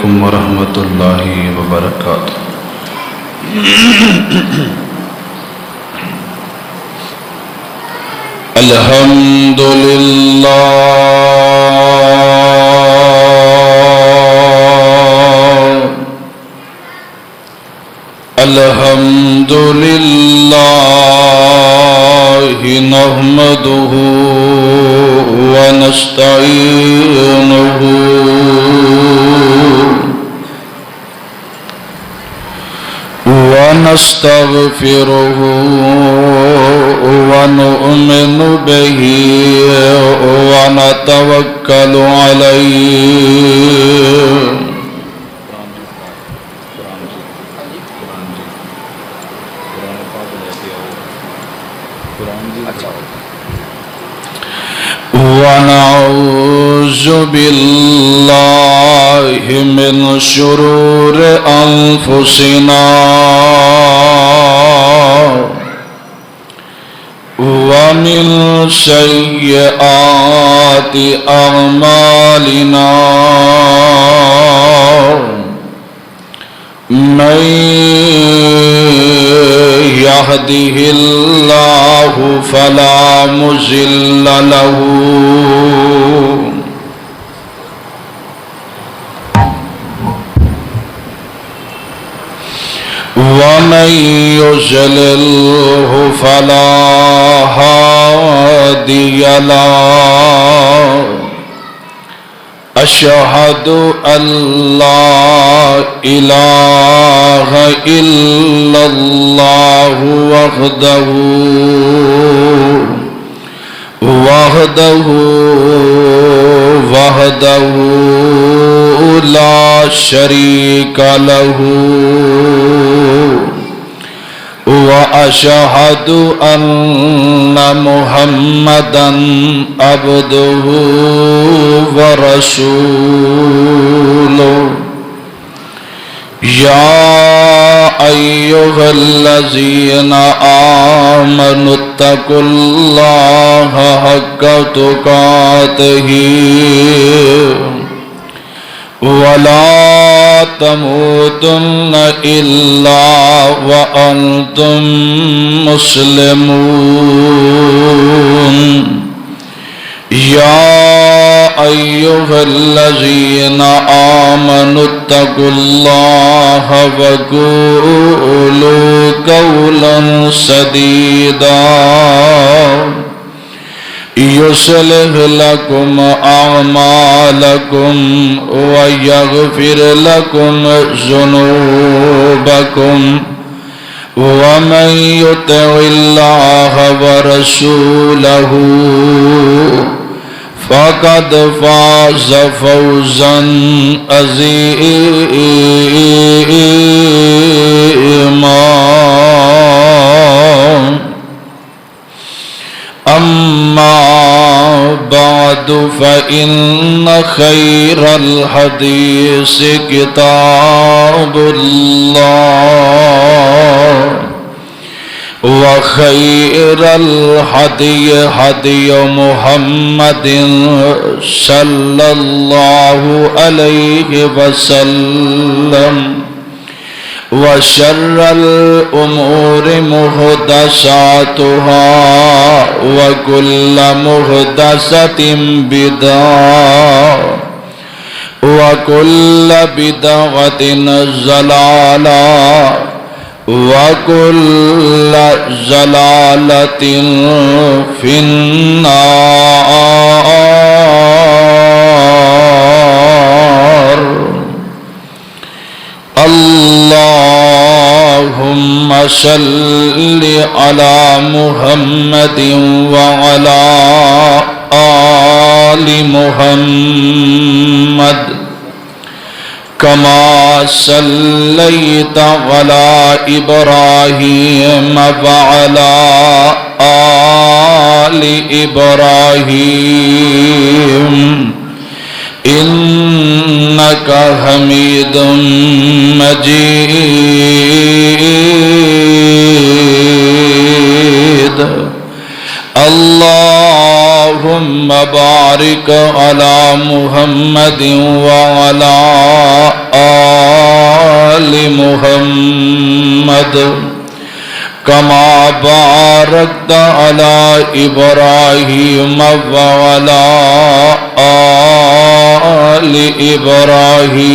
अलैकुम वरहमतुल्लाहि वबरकातुहू। अल्हम्दुलिल्लाहि नहमदुहु व नस्तईनुहु व नस्तगफिरुहु व नु'मिनु बिही व नतवक्कलु अलैहि व नऊज़ु बिल्लाहि मिन शुरूरि अंफुसिना व मिन सय्यिआति अअमालिना मन यहदिहिल्लाहु फला मुज़िल्ल लहू व मन युज़्लिल्हु फला हादिय लहू। अशहदु अल्ला इलाहा इल्लल्लाहु वहदहु ला शरीका लहू व अशहदु अन्ना मुहम्मदन अब्दुहु व रसूलुहु। या अय्युहल्लज़ीना आमनुत्तकुल्लाहा हक्का तुकातिही वला तमूतुन्न इल्ला व अंतुम मुस्लिमून। या अय्युहल्लज़ीना आमनुत्तकुल्लाहा व क़ूलू क़ौलन सदीदा युस्लिह लकुम अअमालकुम व यग़फिर लकुम ज़ुनूबकुम व मन युतिइल्लाह व रसूलहु फ़क़द फ़ाज़ फ़ौज़न अज़ीमा। अम्मा बादु फ़इन्न खैरल हदीस किताबुल्लाह व खैरल हदी हदी मुहम्मदिन सल्लल्लाहु अलैहि वसल्लम व शर्रल उमूरि मुहदसातुहा व कुल्ल मुहदसतिन बिदअह व कुल्ल बिदअतिन ज़लाला व कुल्ल ज़लालतिन फिन्नार। अल्लाहुम्मा सल्लि अला मुहम्मदिन व अला आलि मुहम्मद कमा सल्लैता अला इब्राहीम व अला आलि इब्राहीम इन्नका हमीदुम मजीद। अल्लाहुम्मा बारिक अला मुहम्मदिन व अला मुहम्मद कमा बारकत अला इब्राहीम व अला आलि इब्राहीम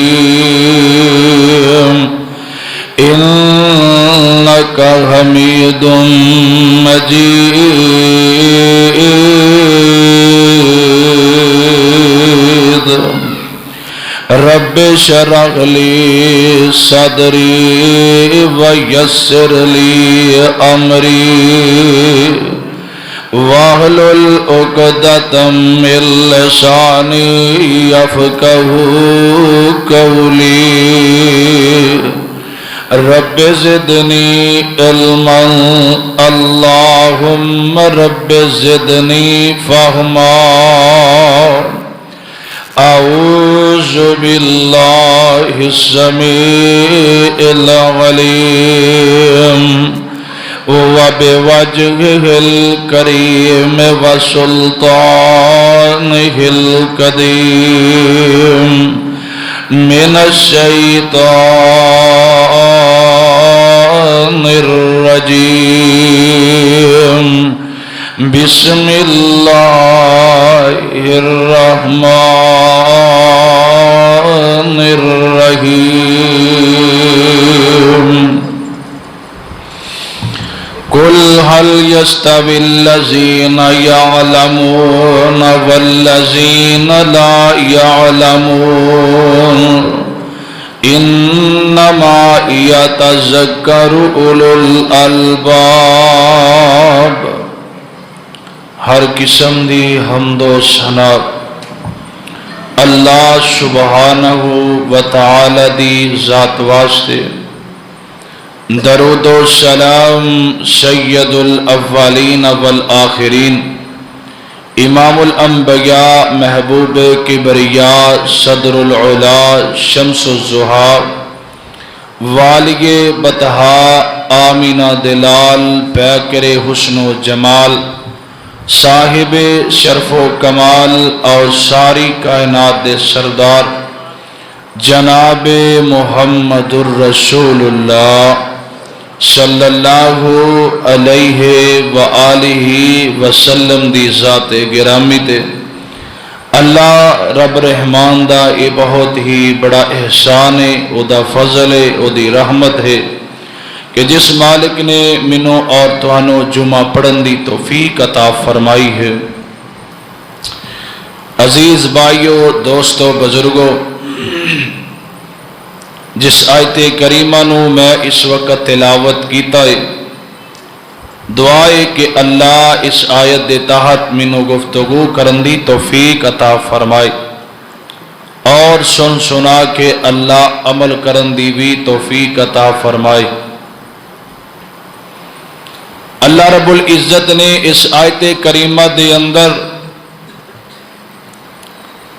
इन्नका हमीदुम मजीद। रब्बि शरह ली सदरी व यस्सिर ली अमरी वहलुल उक़दतम मिन लिसानी यफ़क़हू क़ौली। रब्बि ज़िदनी इल्मन अल्लाहुम्मा रब्बि ज़िदनी फ़हमा। अऊज़ु बिल्लाहि समीइल अलीम व बिवजहिल करीम व सुल्तानिहिल कदीम मिनश शैतानिर रजीम। बिस्मिल्लाहिर रहमानिर रहीम। कुल हल यस्तविल्लज़ीना यअलमूना वल्लज़ीना ला यअलमून इन्नमा यतज़क्करु उलुल अलबाब। हर किस्म दी हमदो सना अल्लाह सुबहानहू व तआला दी ज़ात वास्ते। दरूद व सलाम सय्यदुल अव्वलीन वल आखिरीन इमामुल अंबिया महबूब किबरिया सदरुल उला शम्सुज़्ज़ुहा वालिगे बतहा आमीना दिलाल पैकरे हुस्नो जमाल साहिबे शरफो कमाल और सारी कायनात दे सरदार जनाबे मुहम्मदुर रसूलुल्लाह सल्लल्लाहु अलैहि व आलिहि वसल्लम दी ज़ाते गिरामी ते अल्लाह रब रहमान दा ये बहुत ही बड़ा एहसान है, उदा फजल है, उदी रहमत है कि जिस मालिक ने मिनो और तुहानो जुमा पढ़न दी तौफीक अता फरमाई है। अजीज भाइयों, दोस्तों, बुजुर्गों, जिस आयत करीमा नू मैं इस वक्त तिलावत कीता है, दुआ है कि अल्लाह इस आयत दे तहत मिनो गुफ्तगू करन दी तौफीक अता फरमाए और सुन सुना के अल्लाह अमल करन दी भी तौफीक अता फरमाए। अल्लाह रब्बुल इज्जत ने इस आयत करीमा दे अंदर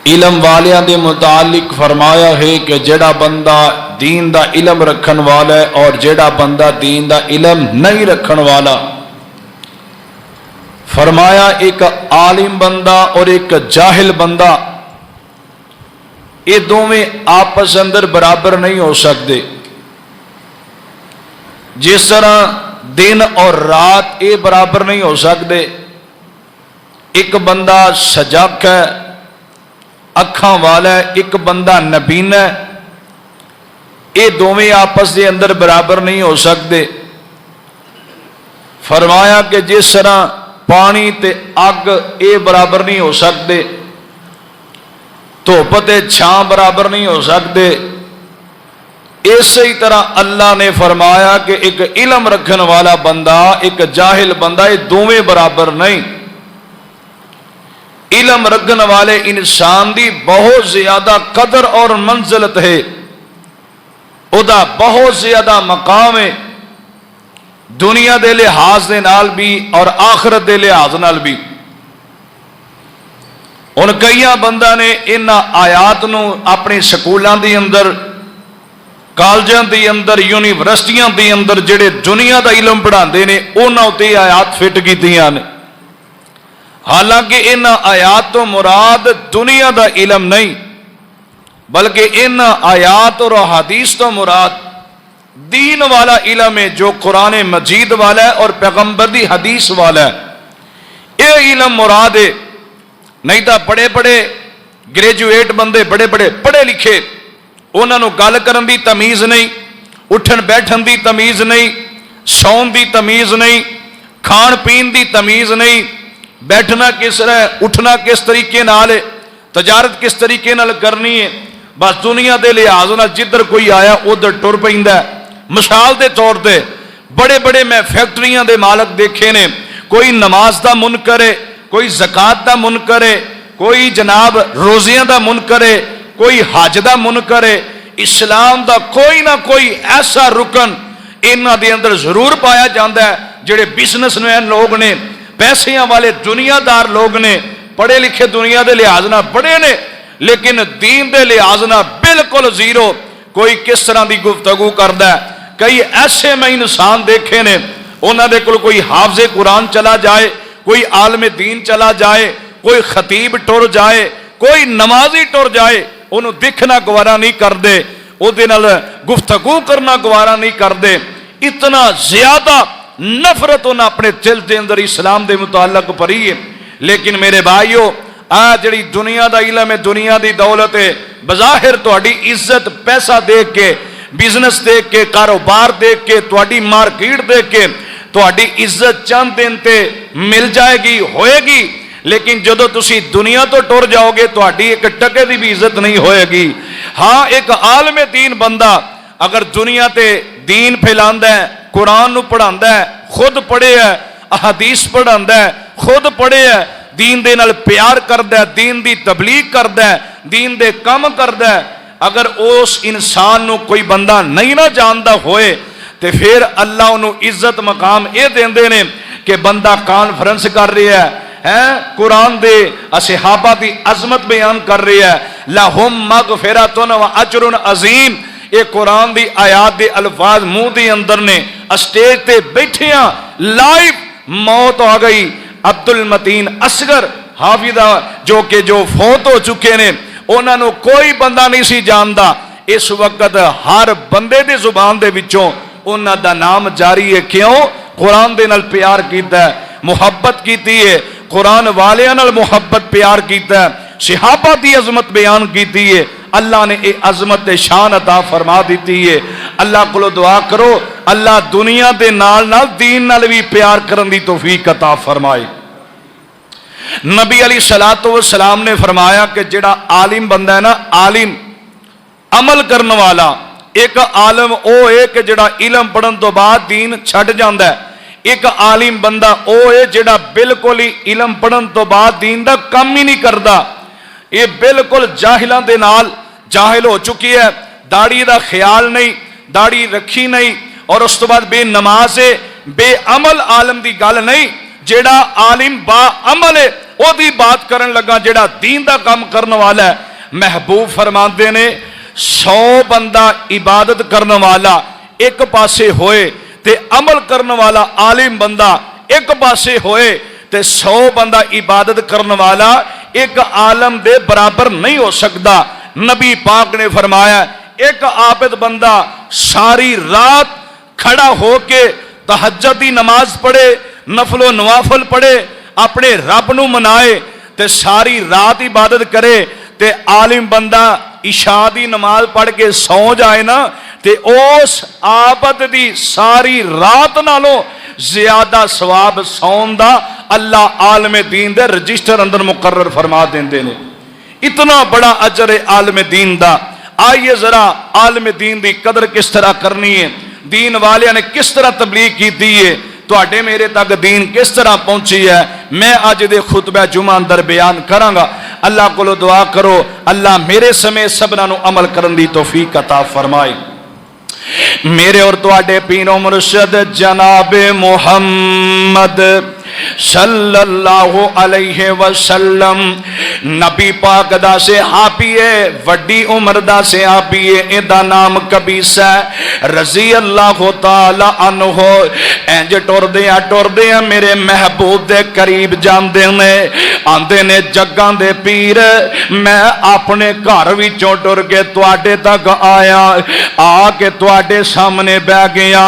इलम वालियां दे मुतालिक फरमाया है कि जेड़ा बंदा दीन दा इलम रखन वाला है और जेड़ा बंदा दीन दा इलम नहीं रखन वाला, फरमाया एक आलिम बंदा और एक जाहिल बंदा ये दोवें आपस अंदर बराबर नहीं हो सकते। जिस तरह दिन और रात ये बराबर नहीं हो सकते। एक बंदा सजग है, अखां वाला है, एक बंदा नबीना है, ये दोवें आपस के अंदर बराबर नहीं हो सकते। फरमाया कि जिस तरह पानी ते अग ये बराबर नहीं हो सकते, धुप ते छां बराबर नहीं हो सकते, इसी तरह अल्लाह ने फरमाया कि एक इलम रखने वाला बंदा एक जाहिल बंदा ये दोवें बराबर नहीं। इलम रखने वाले इंसान की बहुत ज्यादा कदर और मंजिलत है, उदा बहुत ज्यादा मकाम है, दुनिया के लिहाज के नाल भी और आखिरत के लिहाज नाल भी। हुण कई बंदा ने इन आयात नूं अपने स्कूलों के अंदर, कॉलेजों के अंदर, यूनिवर्सिटियों के अंदर जिहड़े दुनिया का इलम पढ़ाते हैं उन्हां उत्ते आयात फिट कीतियां ने। हालांकि इन आयात तो मुराद दुनिया का इलम नहीं, बल्कि इन आयात और हदीस तो मुराद दीन वाला इलम है जो कुरान मजीद वाला है और पैगंबर दी हदीस वाला है, ये इलम मुराद है। नहीं तो बड़े बड़े ग्रेजुएट बंदे, बड़े बड़े पढ़े लिखे, उन्होंने गल करन दी तमीज़ नहीं, उठन बैठन दी तमीज़ नहीं, सौन दी तमीज़ नहीं, खान पीन दी तमीज़ नहीं, बैठना किस तरह, उठना किस तरीके नाल है, तजारत किस तरीके नाल करनी है, बस दुनिया के लिहाज नाल जिधर कोई आया उधर टुर पैंदा है। मिसाल के तौर पर बड़े बड़े मैं फैक्ट्रियां दे मालक देखे ने, कोई नमाज का मुनकर है, कोई ज़कात का मुनकर है, कोई जनाब रोज़ियां का मुनकर है, कोई हज का मुनकर है। इस्लाम का कोई ना कोई ऐसा रुकन इन्हां दे अंदर जरूर पाया जाता है। जिहड़े बिजनेसमैन लोग ने, पैसियां वाले दुनियादार लोग ने, पढ़े लिखे दुनिया के लिहाज नाल बड़े ने, लेकिन दीन के लिहाज नाल बिल्कुल जीरो। कोई किस तरह की गुफ्तगू करता है। कई ऐसे मैं इंसान देखे ने, उन्होंने कोल कोई हाफिज़े कुरान चला जाए, कोई आलम दीन चला जाए, कोई खतीब टुर जाए, कोई नमाजी टुर जाए, उन्होंने दिखना गवारा नहीं करते, उहदे नाल गुफ्तगू करना गवारा नहीं करते। इतना ज्यादा नफरत उन्हें अपने दिल के अंदर इस्लाम के मुतालक भरी है। लेकिन मेरे भाईओ, आ जिहड़ी दुनिया का इलम है, दुनिया की दौलत है, बज़ाहिर तुहाडी इज्जत पैसा देख के, बिजनेस देख के, कारोबार देख के, तुहाडी मार्केट देख के तुहाडी इज्जत चंद दिन ते मिल जाएगी, होएगी। लेकिन जदों तुसी दुनिया तो टुर जाओगे तुहाडी एक टके की भी इज्जत नहीं होएगी। हाँ, एक आलम दीन बंदा अगर दुनिया ते दीन फैलांदा है, कुरान नूं पढ़ांदा है, खुद पढ़े है, हदीस पढ़ांदा है, खुद पढ़े है, दीन दे नाल प्यार करदा है, दीन दी तबलीग करदा है, दीन दे काम करदा है, अगर उस इंसान नूं कोई बंदा नहीं ना जानदा होए तो फिर अल्लाह उन्होंने इज्जत मकाम ये देंदे ने कि बंदा कॉन्फ्रेंस कर रहा है, कुरान दे असहाबा की अजमत बयान कर रहा है, लहुम मगफिरतुन व अजरुन अजीम। ये कुरान दी आयात दे अल्फाज मुंह के अंदर ने, स्टेज ते बैठिया लाइव मौत आ गई। अब्दुल मतीन असगर हाफिज़ा जो फौत हो चुके ने, उन्होंने कोई बंदा नहीं सी जानता। इस वक्त हर बंदे की जुबान के विचों उन्हों का नाम जारी है। क्यों? कुरान दे नाल प्यार कीता है, मुहब्बत कीती है, कुरान वालियां नाल मुहब्बत प्यार कीता है, सहाबा की अजमत बयान की है। अल्लाह ने ये अजमत शान अता फरमा दी है। अल्लाह को दुआ करो, अल्लाह दुनिया के नाल नाल दीन नाल भी प्यार करने की तौफीक अता फरमाए। नबी अलैहिस्सलातु वस्सलाम ने फरमाया कि जिहड़ा आलिम बंदा है ना, आलिम अमल करने वाला, एक आलम वो है कि जिहड़ा इलम पढ़न तो बाद दीन छड्ड जांदा है। एक आलिम बंदा वो है जिहड़ा बिल्कुल ही इलम पढ़न तो बाद दीन दा काम ही नहीं करता। ये बिल्कुल जाहिलां दे नाल जाहिल हो चुकी है, दाढ़ी का ख्याल नहीं, दाढ़ी रखी नहीं, और उस तो बाद बेनमाज है, बेअमल आलम की गल नहीं। जेड़ा आलिम बा अमल है ओदी बात करन लगा, जेड़ा दीन का काम करने वाला है। महबूब फरमाते ने 100 बंदा इबादत करने वाला एक पासे होए ते अमल करने वाला आलिम बंदा एक पासे होए ते 100 बंदा इबादत करने वाला एक आलम दे बराबर नहीं हो सकता। नबी पाक ने फरमाया एक आबिद बंदा सारी रात खड़ा होके तहज्जुद की नमाज पढ़े, नफलो नवाफल पढ़े, अपने रब नूं मनाए ते सारी रात इबादत करे, ते आलिम बंदा इशा दी नमाज पढ़ के सौ जाए ना, ते उस आबद दी सारी रात नालों ज्यादा सवाब सौन दा अल्लाह आलम दीन दे रजिस्टर अंदर मुकर्रर फरमा देंदे ने। इतना बड़ा अजर है आलम दीन दा। आइए जरा आलम दीन दी कदर किस तरह करनी है, दीन वालियां ने किस तरह तबलीग की है, तुहाडे मेरे तक दीन किस तरह पहुंची है, मैं अज दे खुतबा जुमा अंदर बयान करांगा। अल्लाह को दुआ करो अल्लाह मेरे समेत सबना नूं अमल करन दी तौफीक अता फरमाए। मेरे और तुहाडे पीरो मुर्शद जनाबे मुहम्मद सल्लल्लाहु अलैहि वसल्लम नबी पाक दा सहाबी है, वड्डी उम्र दा सहाबी है, इहदा नाम कबीसा रजी अल्लाह तआला अन्हु। इंज टुरदे आ मेरे महबूब दे करीब जांदे ने, आंदे ने जग्गां दे पीर मैं अपने घर विचों टुर के तुहाडे तक आया, आके तुहाडे सामने बह गया।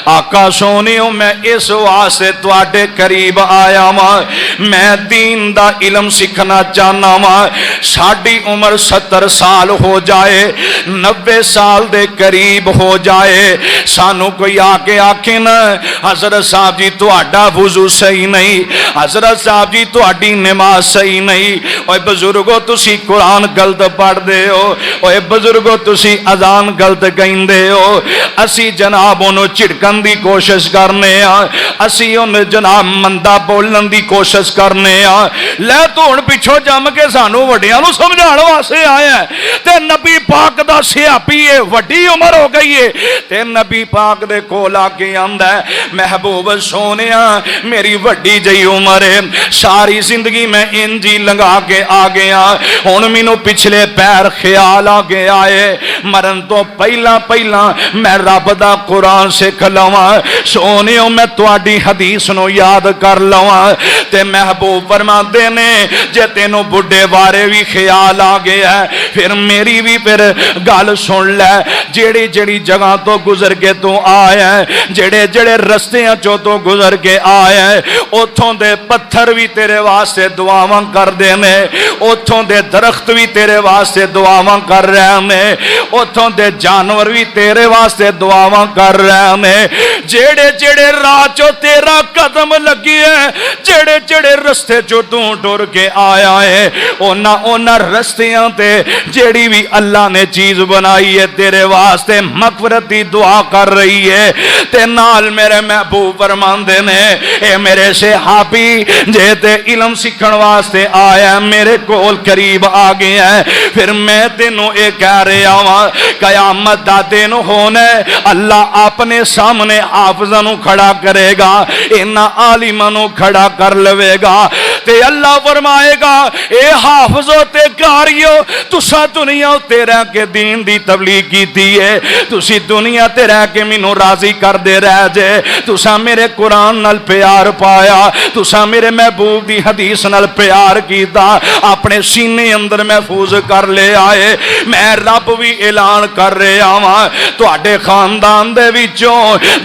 आका सोनियो मैं इस वास्ते तुहाडे करीब आया वां, मैं दीन दा इलम सीखना चाहना वां। साडी उम्र 70 साल हो जाए, 90 साल दे करीब हो जाए, सानू कोई आके आखे ना हजरत साहब जी तुहाडा वुजू सही नहीं, हजरत साहब जी तुहाडी नमाज सही नहीं, ओए बुजुर्गो तुसी कुरान गलत पढ़दे हो, ओए बुजुर्गो तुसी अजान गलत कहंदे हो। असी जनाब उन्हों झिड़कन की कोशिश करने, असी उन्हें जनाब मंदा बोलन की कोशिश करने। लै तो हुण पिछों जम के सानू वड्डियां नूं समझाउण वास्ते आया ते नबी पाक दा सहाबी है, वड्डी उम्र हो गई है ते नबी पाक दे कोल आके आंदा महबूब सोनिया मेरी वड्डी जही उम्र है, सारी जिंदगी मैं इंज ही लंघा के आ गया, हुण मैनूं पिछले पैर ख्याल आ गया है मरन तो पहला पहला मैं रब दा कुरान सिख लवां, सोनियो मैं तुहाडी हदीस नूं याद कर लवां। ते महबूब फरमांदे ने जे तेनों बुढ़े बारे भी ख्याल आ गया फिर मेरी भी फिर गल सुन लै, जेड़ी जेड़ी जगह तो गुजर के तू आया, जेड़े जेड़े रस्तियां चो तो गुजर के आया, उथों दे पत्थर भी तेरे वास्ते दुआवां करदे ने, उथों दे दरख्त भी तेरे वास्ते दुआवां कर रहे ने, उथों दे जानवर भी तेरे वास्ते दुआवां कर रहे ने। जेड़े जेड़े राह चो तेरा कदम लगी है, जेड़े जेड़े रस्ते चो तू टुर के आया है, उन्हां उन्हां रस्तियां ते जेड़ी भी अल्लाह ने चीज बनाई है तेरे वास्ते मगफरत दी दुआ कर रही है। ते नाल मेरे महबूब फरमांदे ने ए मेरे सहाबी जे ते इलम सीखण वास्ते आया मेरे कोल करीब आ गया है, फिर मैं तेनों ये कह रहा वां कयामत दा दिन होना अल्लाह अपने सामने हाफिज़ां नूं खड़ा करेगा, इन्हां आलिमां नूं खड़ा कर लवेगा ते अल्लाह फरमाएगा ए हाफिज़ो ते कारियो तुसा दुनिया उत्ते रह के दीन दी तबलीग कीती है, तुसी दुनिया ते रह के मैनूं राजी करदे रह जे, तुसा मेरे कुरान नाल प्यार पाया, तुसा मेरे महबूब दी हदीस नाल प्यार कीता, अपने सीने अंदर महफूज कर ले आए। मैं रब भी ऐलान कर रहा वां तुहाडे खानदान दे विचों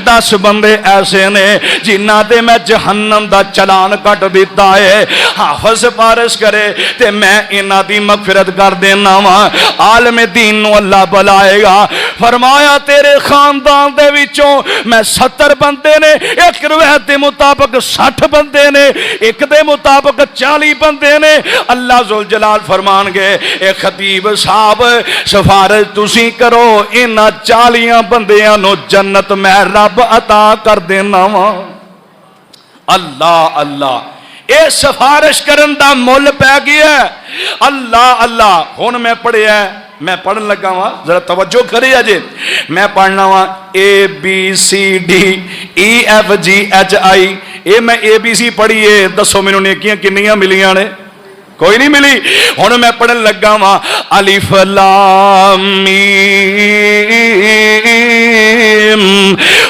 10 बंदे ऐसे ने जिन्हां ते मैं जहन्नम दा चलान कट दिता है, हाफिज सिफारिश करे ते मैं इन्हां दी मगफिरत कर देना वां। आलम दीन नूं अल्लाह बुलाएगा, फरमाया तेरे खानदान दे विचों मैं 70 बंदे ने, एक रिवायत के मुताबिक 60 बंदे ने, एक दे मुताबिक 40 बंदे ने। अल्लाह जुल जलाल फरमानगे ए खतीब साहब सिफारिश तुसी करो, इन्हां 40 बंदियां नूं जन्नत मैं रब अता कर देना वां। अल्लाह अल्लाह ये सिफारिश करन दा मुल पै गया। अल्लाह अल्लाह हुण मैं पढ़िया, मैं पढ़न लगा वा जरा तवज्जो करे अजे, मैं पढ़ना वा ABCDEFGHI, ये मैं ABC पढ़ी है, दसो मैनू नेकियां किन्नियां मिलियां ने? कोई नहीं मिली। हुण मैं पढ़न लगा वा अलिफ लाम मीम,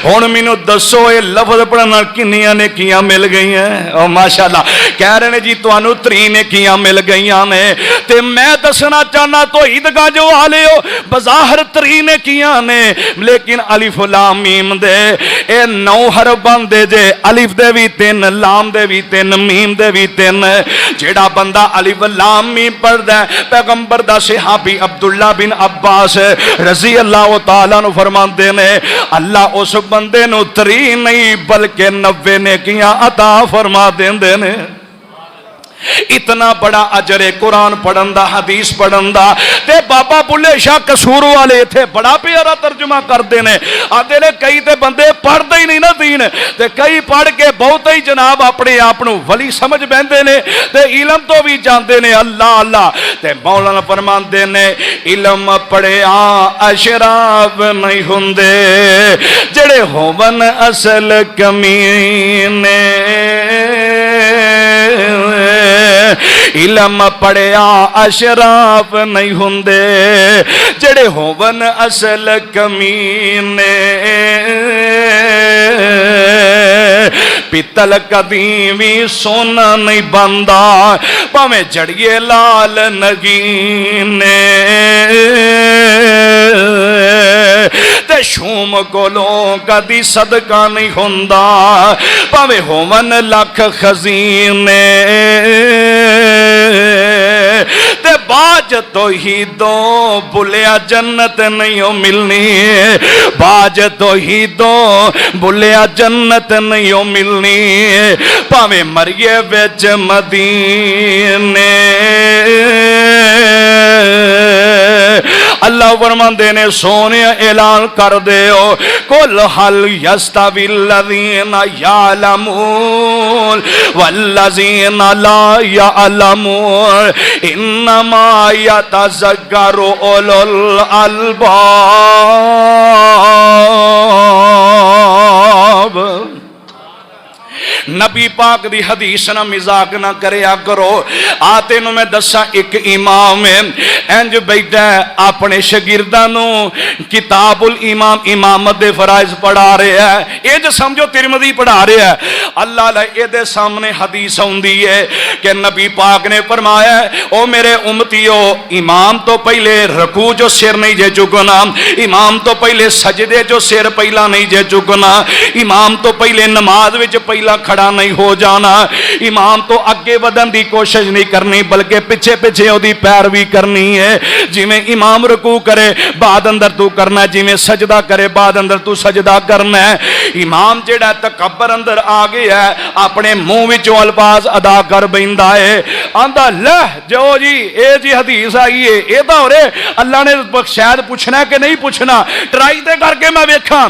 हुण मैनू दसो ये लफ्ज पढ़न नाल किन्नियां नेकियां मिल गई हैं? ओ माशाअल्लाह कह रहे ने जी तुहानू 3 नेकियां मिल गई ने, ते मैं दसना चाहना तो ईदगाह जो वाले हो बज़ाहिर 3 नेकियां ने, लेकिन अलिफ लाम मीम दे ए 9 हरफ बनदे जे, अलिफ दे भी 3, लाम दे भी 3, मीम दे भी 3। जेड़ा बंदा अलिफ लाम मीम पढ़दा पैगंबर दा सहाबी अब्दुल्ला बिन अब्बास रजी अल्लाह तआला नु फरमांदे ने अल्लाह उस बंदे नु 3 नहीं बल्कि 90 नेकियां अता फरमा देंदे ने। इतना बड़ा अजर है कुरान पढ़न दा, हदीस पढ़न दा। ते बाबा बुल्ले शाह कसूर वाले इत्थे बड़ा प्यारा तर्जुमा करते हैं, आते ने कई ते बंदे पढ़ते ही नहीं ना दीन, ते कई पढ़ के बहुत ही जनाब अपने आप को वली समझ बैठते ने ते इलम तो भी जानते ने। अल्लाह अल्लाह ते मौलाना फरमाते ने इलम पढ़िया अशराफ नहीं हुंदे जेड़े होवन असल कमीने, इलम पढ़िया अशराफ नहीं हुंदे, जेड़े होवन असल कमीने। पित्तल कदी भी सोना नहीं बनदा, भावें जड़िए लाल नगीने। ते शूम कोलों कदी सदका नहीं हुंदा, भावें होवन लख खजीने। ते बाज तो ही दो बुलिया जन्नत नहीं हो मिलनी, बाज तो ही दो बुलिया जन्नत नहीं हो मिलनी, भावें मरिए विच मदीने। अल्लाह फरमांदे ने सोने ऐलान कर दे कुल हल यस्तविल्लज़ीना यालमून वल्लज़ीना ला यालमून इन्नमा यतज़क्करु उलुल अलबाब। नबी पाक दी हदीस ना मजाक ना करया करो। आ तेनों मैं दसा एक इमाम है इंज बैठा अपने शागिर्दां नूं किताबुल इमाम इमामत दे फराइज पढ़ा रहा है। ये जो समझो तिरमिज़ी पढ़ा रहा है। अल्लाह ला ये सामने हदीस आउंदी है कि नबी पाक ने फरमाया ओ मेरे उम्मतियो, इमाम तो पहले रकू जो सिर नहीं जे चुकना, इमाम तो पहले सजदे जो सिर पहला नहीं जे चुकना, इमाम तो पहले नमाज विच पहला खड़ा नहीं हो जाना, इमाम तो अगे बढ़न की कोशिश नहीं करनी बल्कि पिछे पिछे ओदी पैरवी करनी है। जिवें इमाम रुकू करे बाद अंदर तू करना, जिवें सजदा करे बाद अंदर तू सजदा करना है। इमाम जेड़ा तकब्बर अंदर आ गया है अपने मुंह विचों अल्फाज अदा कर बैठा है, आंदा लह जो जी ये जी हदीस आई है ये तो हो रहे अल्लाह ने शायद पूछना कि नहीं पूछना, ट्राई तो करके मैं वेखा।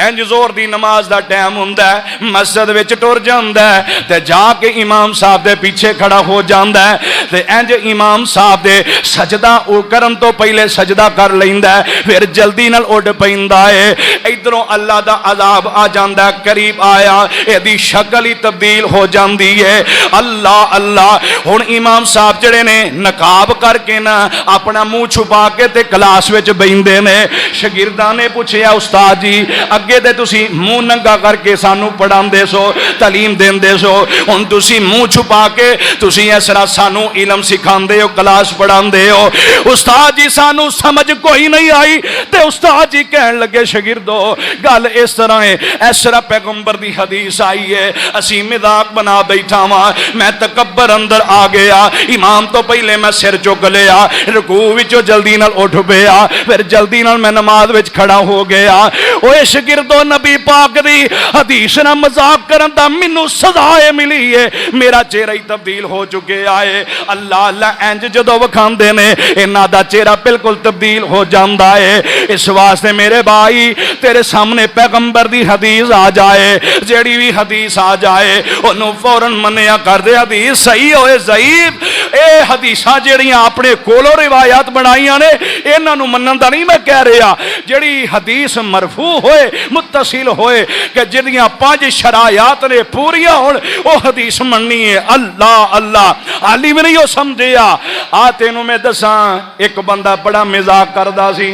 इंज जोर दी नमाज का टाइम हुंदा है, मस्जिद विच टुर जांदा है ते जाके इमाम साहब दे पीछे खड़ा हो जांदा है ते इंज इमाम साहब दे सजदा ओ करन तो पहले सजदा कर लैंदा है, फिर जल्दी नाल उठ पैंदा है। इधरों अल्लाह दा अजाब आ जांदा है, करीब आया एदी शक्ल ही तब्दील हो जाती है। अल्लाह अल्लाह हुण इमाम साहब जड़े ने नकाब करके ना अपना मुंह छुपा के ते क्लास विच बैठदे ने। शागिर्दां ने पूछया उस्ताद जी अगे ते तुसी मुंह नंगा करके सानू पढ़ांदे सो, तालीम देंदे सो, हुण तुसी मुंह छुपा के तुसी इस तरह सानू इलम सिखांदे हो, क्लास पढ़ांदे हो। उस्ताद जी सानू समझ कोई नहीं आई ते उस्ताद जी कहन लगे शागिर्दो गल इस तरह है, इस तरह पैगंबर दी हदीस आई है, असी मजाक बना बैठा वा, मैं तकब्बर अंदर आ गया, इमाम तो पहले मैं सिर चुक लिया, रुकू विचों जल्दी नाल उठ पिया, फिर जल्दी नाल मैं नमाज विच खड़ा हो गया। ओए शागिर्दो नबी पाक दी हदीस ना मजाक करन दा मैनू सजा मिली है, मेरा चेहरा ही तब्दील हो चुके आए। अल्लाह अल्लाह इंज जदों वखांदे ने इन्हां दा चेहरा बिल्कुल तब्दील हो जाता है। इस वास्ते मेरे भाई तेरे सामने पैगंबर दी हदीस आ जाए, जेड़ी भी हदीस आ जाए उन्होंने फौरन मन्निया कर दे, हदीस सही होए ज़ईफ। ये हदीसां जेड़ियां अपने कोलों रिवायत बनाईयां ने इन्हां नूं मन्नण दा नहीं मैं कह रहा, जेड़ी हदीस मरफू होए मुत्तसिल होए कि जिहदियां 5 शरायात ने पूरियां होण वो हदीस मननी है। अल्लाह अल्लाह हाली भी नहीं हो समझे। आ तेनों मैं दसा एक बंदा बड़ा मजाक करदा सी।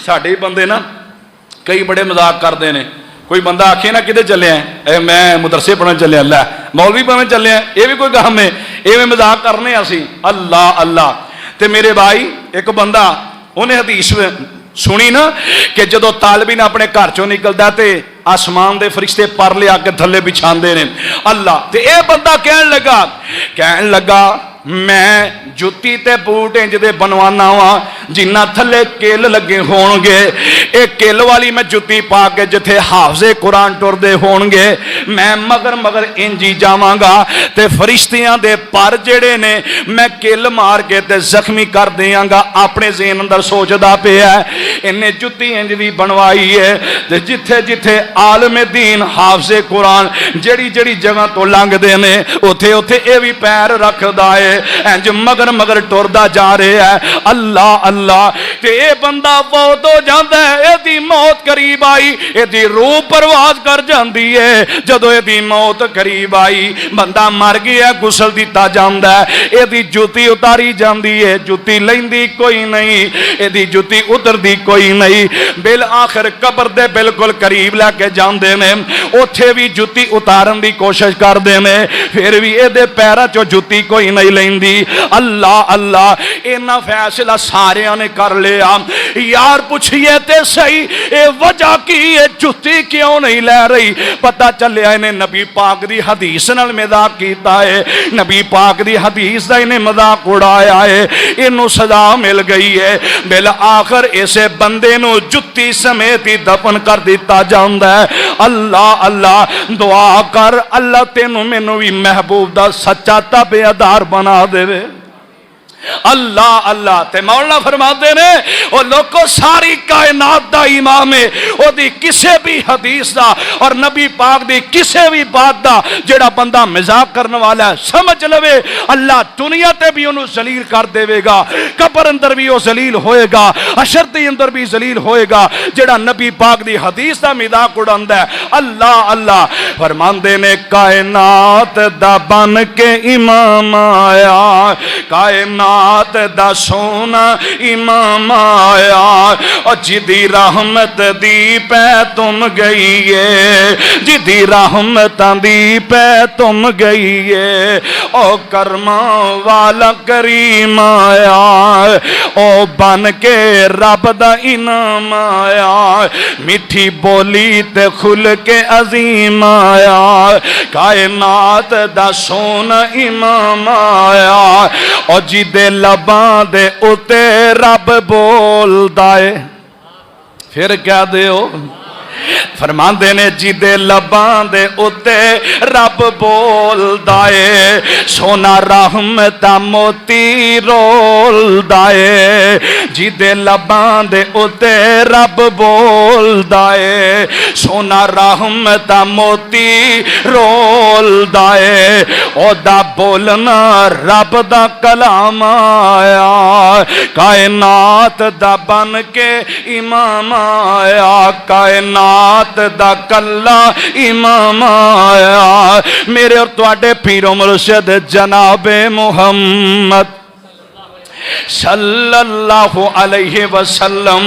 साडे बंदे ना कई बड़े मजाक करते हैं। कोई बंदा आखे ना किते चले मैं मदरसे पढ़न चलिया, लै मौलवी पढ़न चलिया, ये भी कोई काम है, इवें मजाक करने असी। अल्लाह अल्लाह। ते मेरे भाई एक बंदा उन्हें हदीस सुनी ना कि जदों तालबीन अपने घर चों निकलदा ते आसमान दे फरिश्ते पर लिया के थले बिछांदे ने। अल्लाह। ते यह बंदा कहन लगा मैं जुत्ती ते बूट इंज दे बनवाना वा जिन्ना थले किल लगे होणगे, एक किल वाली मैं जुत्ती पा के जिथे हाफजे कुरान टुरदे होणगे मैं मगर मगर इंज ही जावांगा ते फरिश्तियां दे पर जेड़े ने मैं किल मार के ते जख्मी कर देंगा। अपने ज़हन अंदर सोचदा पिया इन्हें जुत्ती इंज दी बनवाई है ते जिथे जिथे आलमे दीन हाफजे कुरान जड़ी जड़ी जगह तो लंघदे ने उथे उथे ये भी पैर रखदा है, इंज मगर मगर टुरदा जा रहा है। अल्लाह अल्लाह। अल्लाह। ते ये बंदा फौत हो जाता है, यदी मौत करीब आई, यदी रूह परवाज कर जाती है। जदों यदी मौत करीब आई, बंदा मर गया, गुसल दिता जाता है, यदी जुती उतारी जाती है, जुती लैंदी कोई नहीं, यदी जुती उतरती कोई नहीं। बिल आखिर कबर दे बिल्कुल करीब लैके जाते हैं, उत्थे भी जुती उतारन की कोशिश करते हैं, फिर भी ये पैरों चो जुती कोई नहीं लेंदी। अल्लाह अल्लाह, इन्ना फैसला सारिया ने कर लिया। यार पूछिए ते सही, ये वजह की है, जुती क्यों नहीं ले रही? पता चलिया इन्हें नबी पाक दी हदीस नाल मजाक कीता है, नबी पाक दी हदीस दा इन्हें मजाक उड़ाया है, इनू सजा मिल गई है। बिल आखिर इसे बंदे नू जुत्ती समेत ही दफन कर दिता जाता है। अल्लाह अल्लाह, दुआ कर अल्लाह तेनू मैनू भी महबूब दा सच्चा ताबेदार बना देवे। अल्लाह अल्लाह। ते मौलाना फरमाते ने, वो लोगों सारी कायनात दा इमाम है, ओदी किसे भी हदीस दा और नबी पाक दी किसे भी बात दा जेड़ा बंदा मजाक करने वाला है, समझ लवे अल्लाह दुनिया ते भी उन्हें जलील कर देवेगा, कब्र अंदर भी वो जलील होएगा, हशर दे अंदर भी जलील होएगा जेड़ा नबी पाक दी हदीस दा मजाक उड़ांदा है। अल्लाह अल्लाह। फरमांदे ने, कायनात दा बन के इमाम आया, कायनात दा सोना इमाम आया, और जिदी रहमत दी पै तुम गई है, जिदी रहमत दी पै तुम गई है, ओ कर्मा वाला करीम आया, ओ बन के रब दा इनाम आया, मिठी बोली ते खुल के अजीम आया, कायनात दा सोना इमाम आया, और जिदे लबां दे उते रब बोलदा है। फिर क्या दे हो? फरमांदे ने, जिदे लबां दे उते रब बोलदा है, सोना रहमता मोती रोलदा है, जिदे लबां दे उते रब बोलदा है, सोना रहमता मोती रोलदा है, ओदा बोलना रब दा कलाम आया, कायनात दा बन के इमाम आया, कायनात दा कल्ला इमाम आया। मेरे और तुहाडे पीरो मुर्शिद जनाबे मुहम्मद सल्लल्लाहु अलैहि वसल्लम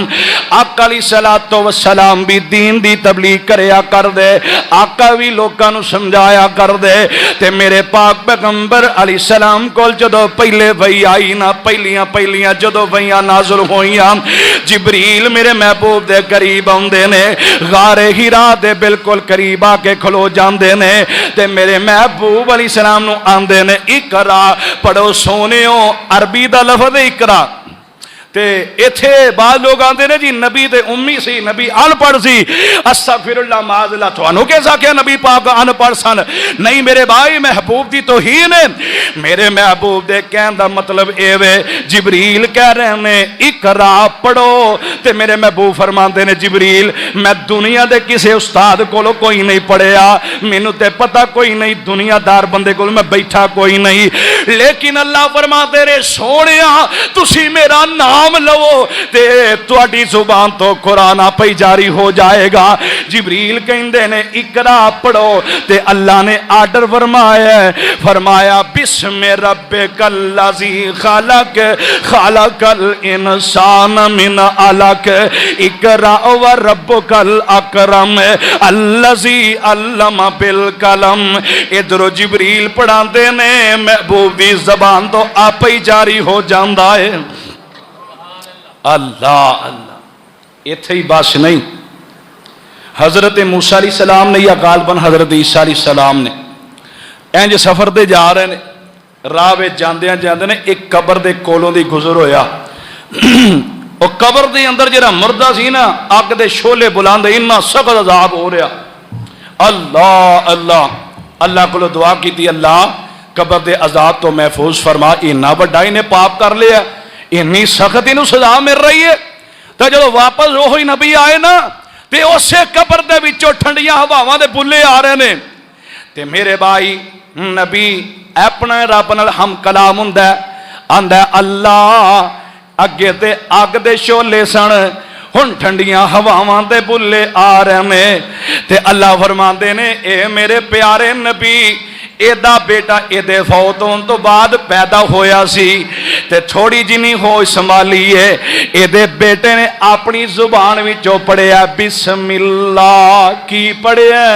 आका अलैहिस्सलातु वस्सलाम भी दीन दी तबलीग करया कर दे, आका भी लोकां नू समझाया कर दे। ते मेरे पाक पैगंबर अलैहिस्सलाम कोल जदों पहले वही आई ना, पहलियां जदों वहियां नाज़िल होईयां, जिबरील मेरे महबूब दे करीब आउंदे ने, गारे हिरा दे बिल्कुल करीब आके खलो जांदे ने, ते मेरे महबूब अलैहिस्सलाम नू आंदे ने, इकरा पढ़ो सोनियो, अरबी दा लफ्ज़ इकरा। ते इथे बाद लोग आते ने जी नबी ते उम्मी सी, नबी अनपढ़ सी, अस्तगफिरुल्लाह माज़ल्लाह, तुहानू कैसा क्या नबी पाक अनपढ़ सन? नहीं मेरे भाई, महबूब दी तौहीन है। मेरे महबूब दे कहने दा मतलब ए वे, जिबरील कह रहे ने इकरा पढ़ो, ते मेरे महबूब फरमाते ने, जिबरील मैं दुनिया दे किसी उस्ताद कोलों कोई नहीं पढ़िया, मैनू ते पता कोई नहीं, दुनियादार बंदे कोल मैं बैठा कोई नहीं, लेकिन अल्लाह फरमाते रे सोनिया तुसी मेरा नाम लवो ते तुहाडी जुबान तो कुरान आपे जारी हो जाएगा। जिबरील कहंदे ने इकरा पढ़ो, ते अल्लाह ने आर्डर फरमाया बिस्म रब्बिकल लज़ी खलक खलकल इंसान मिन अलक इकरा व रब्बुकल अकरम अल्लज़ी अल्लम बिल कलम। इधरों जिबरील पढ़ाते ने, महबूब दी ज़बान तो आपे ही जारी हो जाता है। अल्लाह अल्लाह। इत्थे ही बस नहीं, हजरत मूसा अलैहिस्सलाम ने या गालबन हजरत ईसा अलैहिस्सलाम ने इंज सफर दे जा रहे ने, राह विच जांदे जांदे ने एक कबर दे कोलों दी गुजर होया। और कबर दे अंदर जिहड़ा मुर्दा सी ना, अग दे शोले बुलांदे, इन्ना सख्त अजाब हो रहा। अल्लाह अल्लाह। अल्लाह को दुआ की, अल्लाह कबर दे अजाब तो महफूज फरमा, इन्ना वड्डा इन्हें पाप कर लिया, इन्नी सख्त इनू सजा मिल रही है। तो जो वापस वो ही नबी आए ना, ते उसे कबर दे विचों ठंडियां हवावां दे बुले आ रहे ने, ते मेरे भाई नबी अपने रब नाल हम कलाम हुंदा, आंदा अल्लाह अगे ते अग दे शोले सन, हुण ठंडियां हवावां दे बुल्ले आ रहे ने। ते अल्लाह फरमाते ने ए मेरे प्यारे नबी, एदा बेटा एदे फौत होने तो बाद पैदा होया सी ते थोड़ी जिनी होश संभाली है, एदे बेटे ने अपनी जुबान विचों पढ़िया बिस्मिल्लाह। की पढ़िया?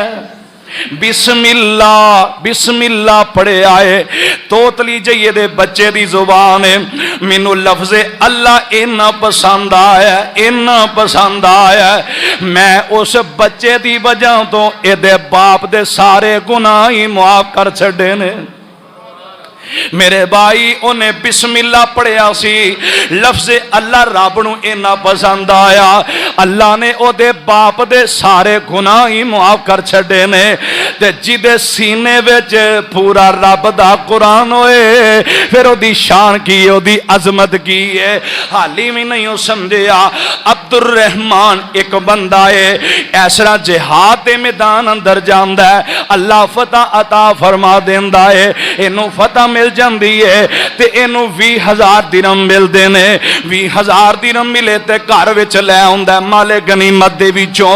बिस्मिल्लाह। बिस्मिल्लाह पढ़े आए। तोतली जाइए दे बच्चे दी जुबान है, मैनू लफ्ज़े अल्लाह इन्ना पसंद आया, इन्ना पसंद आया, मैं उस बच्चे दी वजह तो एदे बाप दे सारे गुनाह ही माफ कर छड़े ने। मेरे भाई उन्हें बिस्मिल्लाह पढ़िया सी, लफ्ज़ अल्लाह रब नूं इन्ना पसंद आया, अल्लाह ने ओदे बाप दे सारे गुनाह ही माफ कर छड़े ने। ते जिदे सीने विच पूरा रब दा कुरान होए, फिर ओदी शान की, ओदी अजमत की है, हाली भी नहीं समझिया। अब्दुल रहमान एक बंदा है, ऐसा जिहाद के मैदान अंदर जांदा है, अल्लाह फतह अता फरमा देंदा है, इनू फतह मिल जाती है ते इनू 20,000 दिरहम मिलते हैं। 20,000 दिरहम मिले ते घर विच लै आउंदा माले गनीमत दे विचों,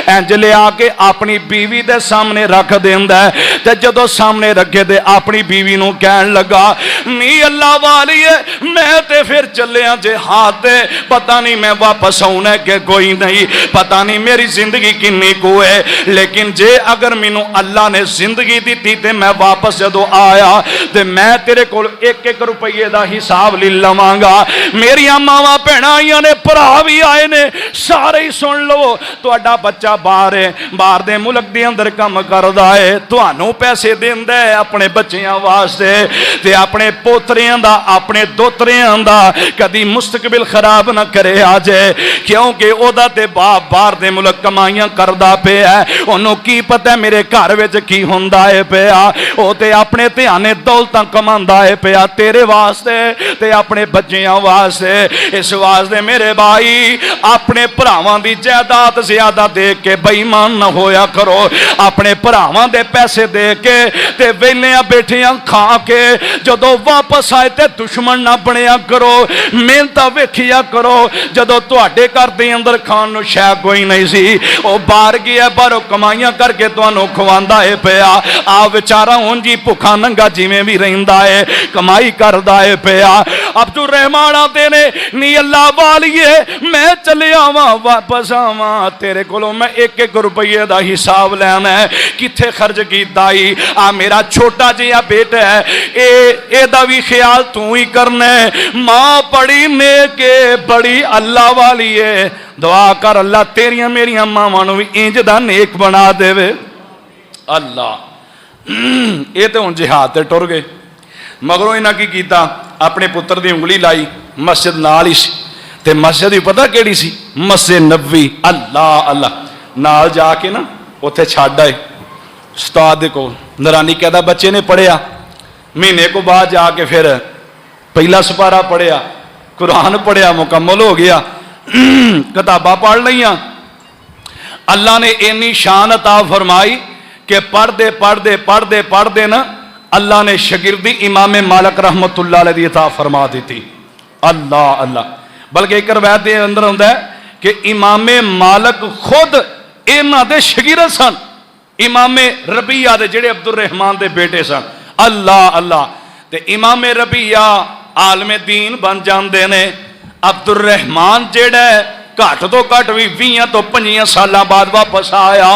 इंज लिया के अपनी बीवी दे सामने रख देंदा है। ते जदों सामने रखे ते अपनी बीवी नूं कहन लगा, नी अल्लाह वाली है, मैं ते फिर चलिया जिहाद ते, पता नहीं मैं वापस आउणा कि कोई नहीं, पता नहीं मेरी जिंदगी किन्नी को है, लेकिन जे अगर मैनू अल्लाह ने जिंदगी दी ते मैं वापस जदों आया ते मैं तेरे को 1-1 रुपये का हिसाब ले लवांगा। मेरिया मावां भैणां आईयां ने, भरा भी आए ने, सारे ही सुन लो, तुहाडा बच्चा बाहर है, बाहर दे मुल्क दे अंदर काम करदा है, तुहानू पैसे देंदा है अपने बच्चियां वास्ते, ते अपने पोतरियां दा, अपने दोतरियां दा कदी मुस्तकबिल खराब ना करे आ जाए, क्योंकि ओदा ते बाप बाहर दे मुल्क कमाइयां करदा पिया, ओनू की पता मेरे घर विच की हुंदा है पिया, ओ ते अपने ध्याने दौलतां कमांदा है पिया तेरे वास्ते ते अपने बच्चियां वास्ते। इस वास्ते मेरे भाई अपने भरावां दी जायदाद ज्यादा देख के बेईमान न होया करो, अपने भरावां दे पैसे दे के ते वेलियां बैठियां खा के जदों वापस आए ते दुश्मन ना बनया करो, मेहनत वेखिया करो। जदों तुहाडे घर दे अंदर खाण नूं शै कोई नहीं सी, ओ बाहर गया, बाहरों कमाइयां करके तुहानूं खवांदा है पिया, आ बेचारा हुण जी भुखा नंगा जिवें भी रहिंदा है, कमाई करदा है पिया। अब्दुल रहमान आते ने, नी अल्लाह वालिए मैं चले आवां वापस आवां, तेरे कोलों मैं 1-1 रुपये का हिसाब लैना है, किथे खर्च कीता ही, आ मेरा छोटा जिहा बेटा है, एदा भी ख्याल तू ही करना है, मां बड़ी नेक है, बड़ी अल्लाह वाली है, दुआ कर अल्लाह तेरिया मेरिया मावां नूं भी इंज दा नेक बना देवे। अल्लाह ये तो हुण जिहाद ते टुर गए। मगरों इन्हां की कीता, अपने पुत्र की उंगली लाई, मस्जिद नाल ही सी, ते मस्जिद भी पता केड़ी सी, मस्जिद नबवी। अल्लाह अल्लाह नाल जाके ना उत्थे छड्ड आए उस्ताद दे कोल, नरानी कहदा बच्चे ने पढ़िया, महीने को बाद जाके फिर पहला सपारा पढ़िया, कुरान पढ़िया, मुकम्मल हो गया, किताबां पढ़ लईयां। अल्लाह ने इन्नी शान अता फरमाई कि पढ़दे पढ़दे पढ़दे पढ़दे ना अल्लाह ने शगिर्दी इमाम मालिक रहमतुल्लाह अलैह दी अता फरमा दी थी। अल्लाह अल्लाह, बल्कि एक रवायत के अंदर होंदा है कि इमाम मालिक खुद इन्हां दे शगिर्द सन, इमाम रबिया दे जेड़े अब्दुल रहमान दे बेटे सन। अल्लाह अल्लाह, ते इमाम रबिया आलमे दीन बन जाते ने। अब्दुल रहमान जेड़ा घट तो घट भी 20 तो 25 साल बाद वापस आया,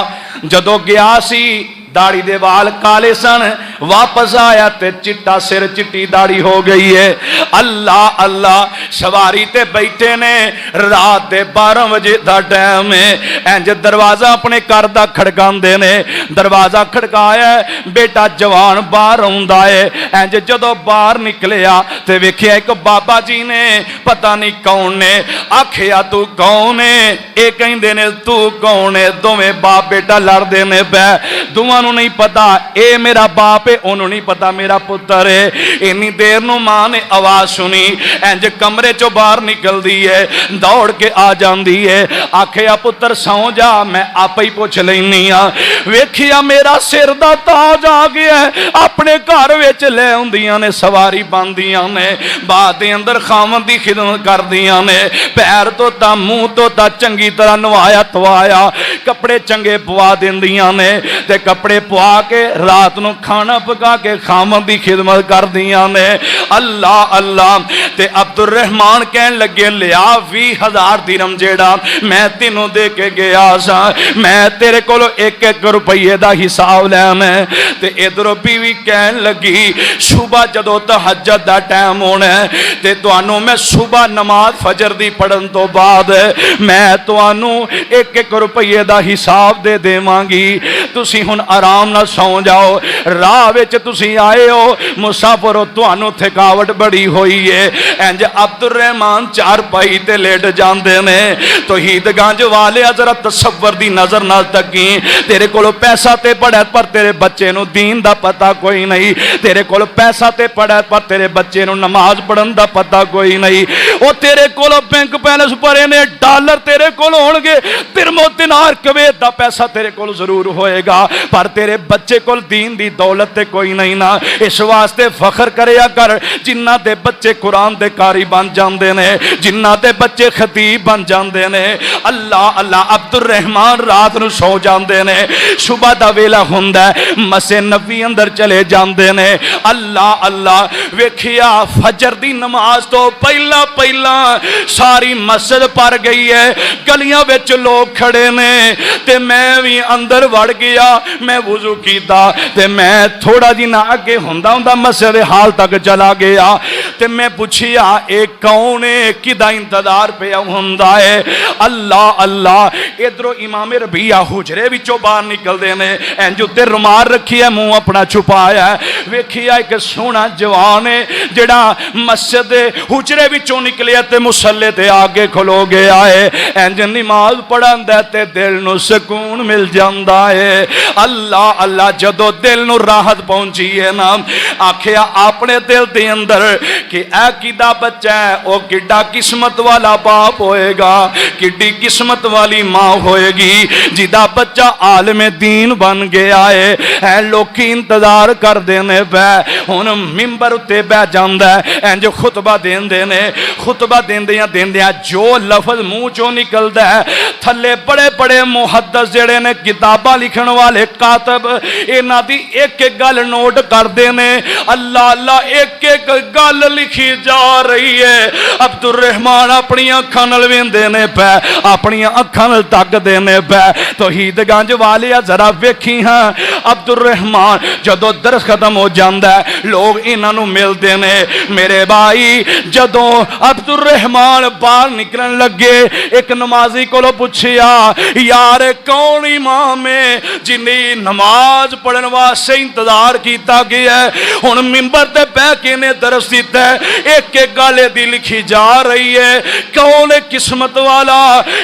जदों गया सी दाढ़ी दे वाल काले सन, वापस आया ते चिट्टा सिर चिट्टी दाढ़ी हो गई है। अल्लाह अल्लाह, सवारी ते बैठे ने, रात दे 12 बजे का टाइम है, इंज दरवाजा अपने घर का खड़कांदे ने, दरवाजा खड़काया, बेटा जवान बाहर आउंदा है, इंज जदों बाहर निकलिया ते वेखिया एक बाबा जी ने, पता नहीं कौन ने, आखिया तू कौन है, ये कहंदे ने तू कौन है, दोवें बाप बेटा लड़दे ने पै, दोवां नहीं पता, ए मेरा बाप आपे उन्होंने नहीं पता मेरा पुत्र है। इन्नी देर नूं मां ने आवाज सुनी, इंज कमरे चों बाहर निकलदी है, दौड़ के आ जाती है, आखिया पुत्र सौ जा, मैं आप ही पुछ लैनी आ। वेखिया मेरा सिर दा ताज आ गया, अपने घर विच ले आउंदियां ने, सवारी पांदियां ने, बाद दे अंदर खावन दी खिदमत करदियां ने, पैर धोता मूँह धोता चंगी तरह नवाया धवाया, कपड़े चंगे पवा दिंदियां ने, ते कपड़े पवा के रात नूं खाना पका के खावन दी खिदमत करदियां ने। अल्लाह अल्लाह। ते अब्दुल रहमान कहन लगे, लिया 20,000 दिरहम जेड़ा मैं तेनों दे के गया सा, मैं तेरे कोलों 1-1 रुपये का हिसाब लैना। ते इधरों बीवी कहन लगी, सुबह जदों तहज्जुद दा टाइम होना ते तुहानू मैं सुबह नमाज फजर दी पढ़न तो बाद मैं तुहानू 1-1 रुपये का हिसाब दे देवांगी, तुसी हुण आराम नाल सौ जाओ। राह विच तुसी आए हो मुसाफिरो, तुहानू थकावट बड़ी हुई है। इंज अब्दुल रहमान चारपाई ते लेट जाते ने। तौहीदगंज वाले जरा तसव्वुर दी नजर नाल तकी, तेरे कोलों पैसा ते पड़ा पर तेरे बच्चे नू दीन दा पता कोई नहीं, तेरे कोलों पैसा ते पड़ा पर तेरे बच्चे नू नमाज पढ़न दा पता कोई नहीं। वो तेरे कोलों बैंक बैलेंस भरे ने, डॉलर तेरे कोलों होणगे, दिरमो दिनार कवैत दा पैसा तेरे कोल जरूर होएगा, पर तेरे बच्चे कोल दीन दी दौलत ते कोई नहीं ना। इस वास्ते फखर करिया कर जिन्हां दे बच्चे कुरान दे कारी बन जाते हैं, जिन्हां दे बच्चे खतीब बन जाते हैं। अल्लाह अल्लाह। अब्दुल रहमान रात नूं सौ जाते हैं, सुबह दा वेला हुंदा है, मसे नबी अंदर चले जाते हैं। अल्लाह अल्लाह। वेखिया फजर दी नमाज तो पहला पहला सारी मस्जिद भर गई है, गलियां विच लोग खड़े ने, ते मैं भी अंदर वड़ गया, मैं वुजू कीता ते मैं थोड़ा जिना अगे हुंदा हुंदा मस्जिद हाल तक चला गया, ते मैं पुछिया ये कौन है, किदा इंतजार पिया हुंदा है। अल्लाह अल्लाह। इधरों इमाम रबिया हुजरे विचों बाहर निकलते हैं, इंज उत्ते रुमाल रखी है, मुंह अपना छुपाया, वेखिया एक सोहना जवान है जिहड़ा मस्जिद दे हुजरे विचों निकलिया ते मुसल्ले ते आगे खलो गया है। इंज नमाज पढ़ांदा ते दिल नूं सुकून मिल जांदा है। अल्लाह अल्लाह। जदों दिल नूं राहत पहुंची है ना, आखिया अपने दिल दे अंदर कि ऐ किदा बच्चा है, वह किड्डा किस्मत वाला बाप होएगा, किड्डी किस्मत वाली मां होएगी जिदा बच्चा आलमे दीन बन गया है। लोग इंतजार करते हैं, पै हुण मिंबर उत्ते बह जांदा है, इंज खुतबा देंदे ने, खुतबा देंदियां देंदियां जो लफज मुंह चों निकलदा है, थल्ले बड़े बड़े मुहद्दिस जिहड़े ने, किताबां लिखण वाले कातब, इन्हां दी एक एक गल नोट करदे ने। अल्लाह अल्लाह। एक एक गल लिखी जा रही है। अब्दुल रहमान अपनी अखां नाल वेंदे ने पै, अपनी अखां नाल तकदे ने पै। तौहीदगंज वाले जरा वेखी हाँ, अब्दुल रहमान जदों दरस खत्म हो जाता है, लोग इन्हां नूं मिलदे ने। मेरे भाई जदों अब्दुल रहमान बाहर निकलन लगे, एक नमाजी कोलों पुछिया, यार कौन इमाम है जिन्हें नमाज पढ़न वास्ते इंतजार किया गया है, हुण मिंबर ते बह के ने दरस दिता है, एक एक गल दी लिखी जा रही है, कौन है किस्मत वाला।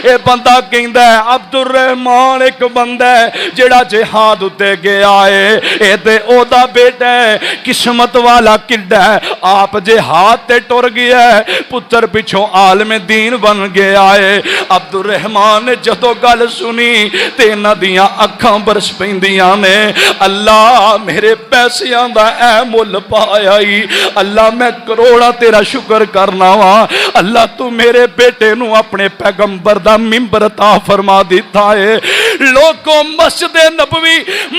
ये बंदा कहंदा है अब्दुल रहमान एक बंदा है जिहड़ा जिहाद उत्ते गया है, ये ते ओदा बेटा है, किस्मत वाला किड्डा है, आप जिहाद ते टुर गया है, पुत्र पिछों आलमे दीन बन गया है। अब्दुल रहमान ने जदों गल सुनी ते इन्हां दियां अखां बरस पैंदियां ने। अल्लाह मेरे पैसियां दा ऐ मुल पाया ही, अल्लाह मैं करोड़ा तेरा शुक्र करना वा। अल्लाह तू मेरे बेटे नू अपने पैगंबर दा मिंबर अता फरमा दिता है। लोगों मस्जिद नबवी,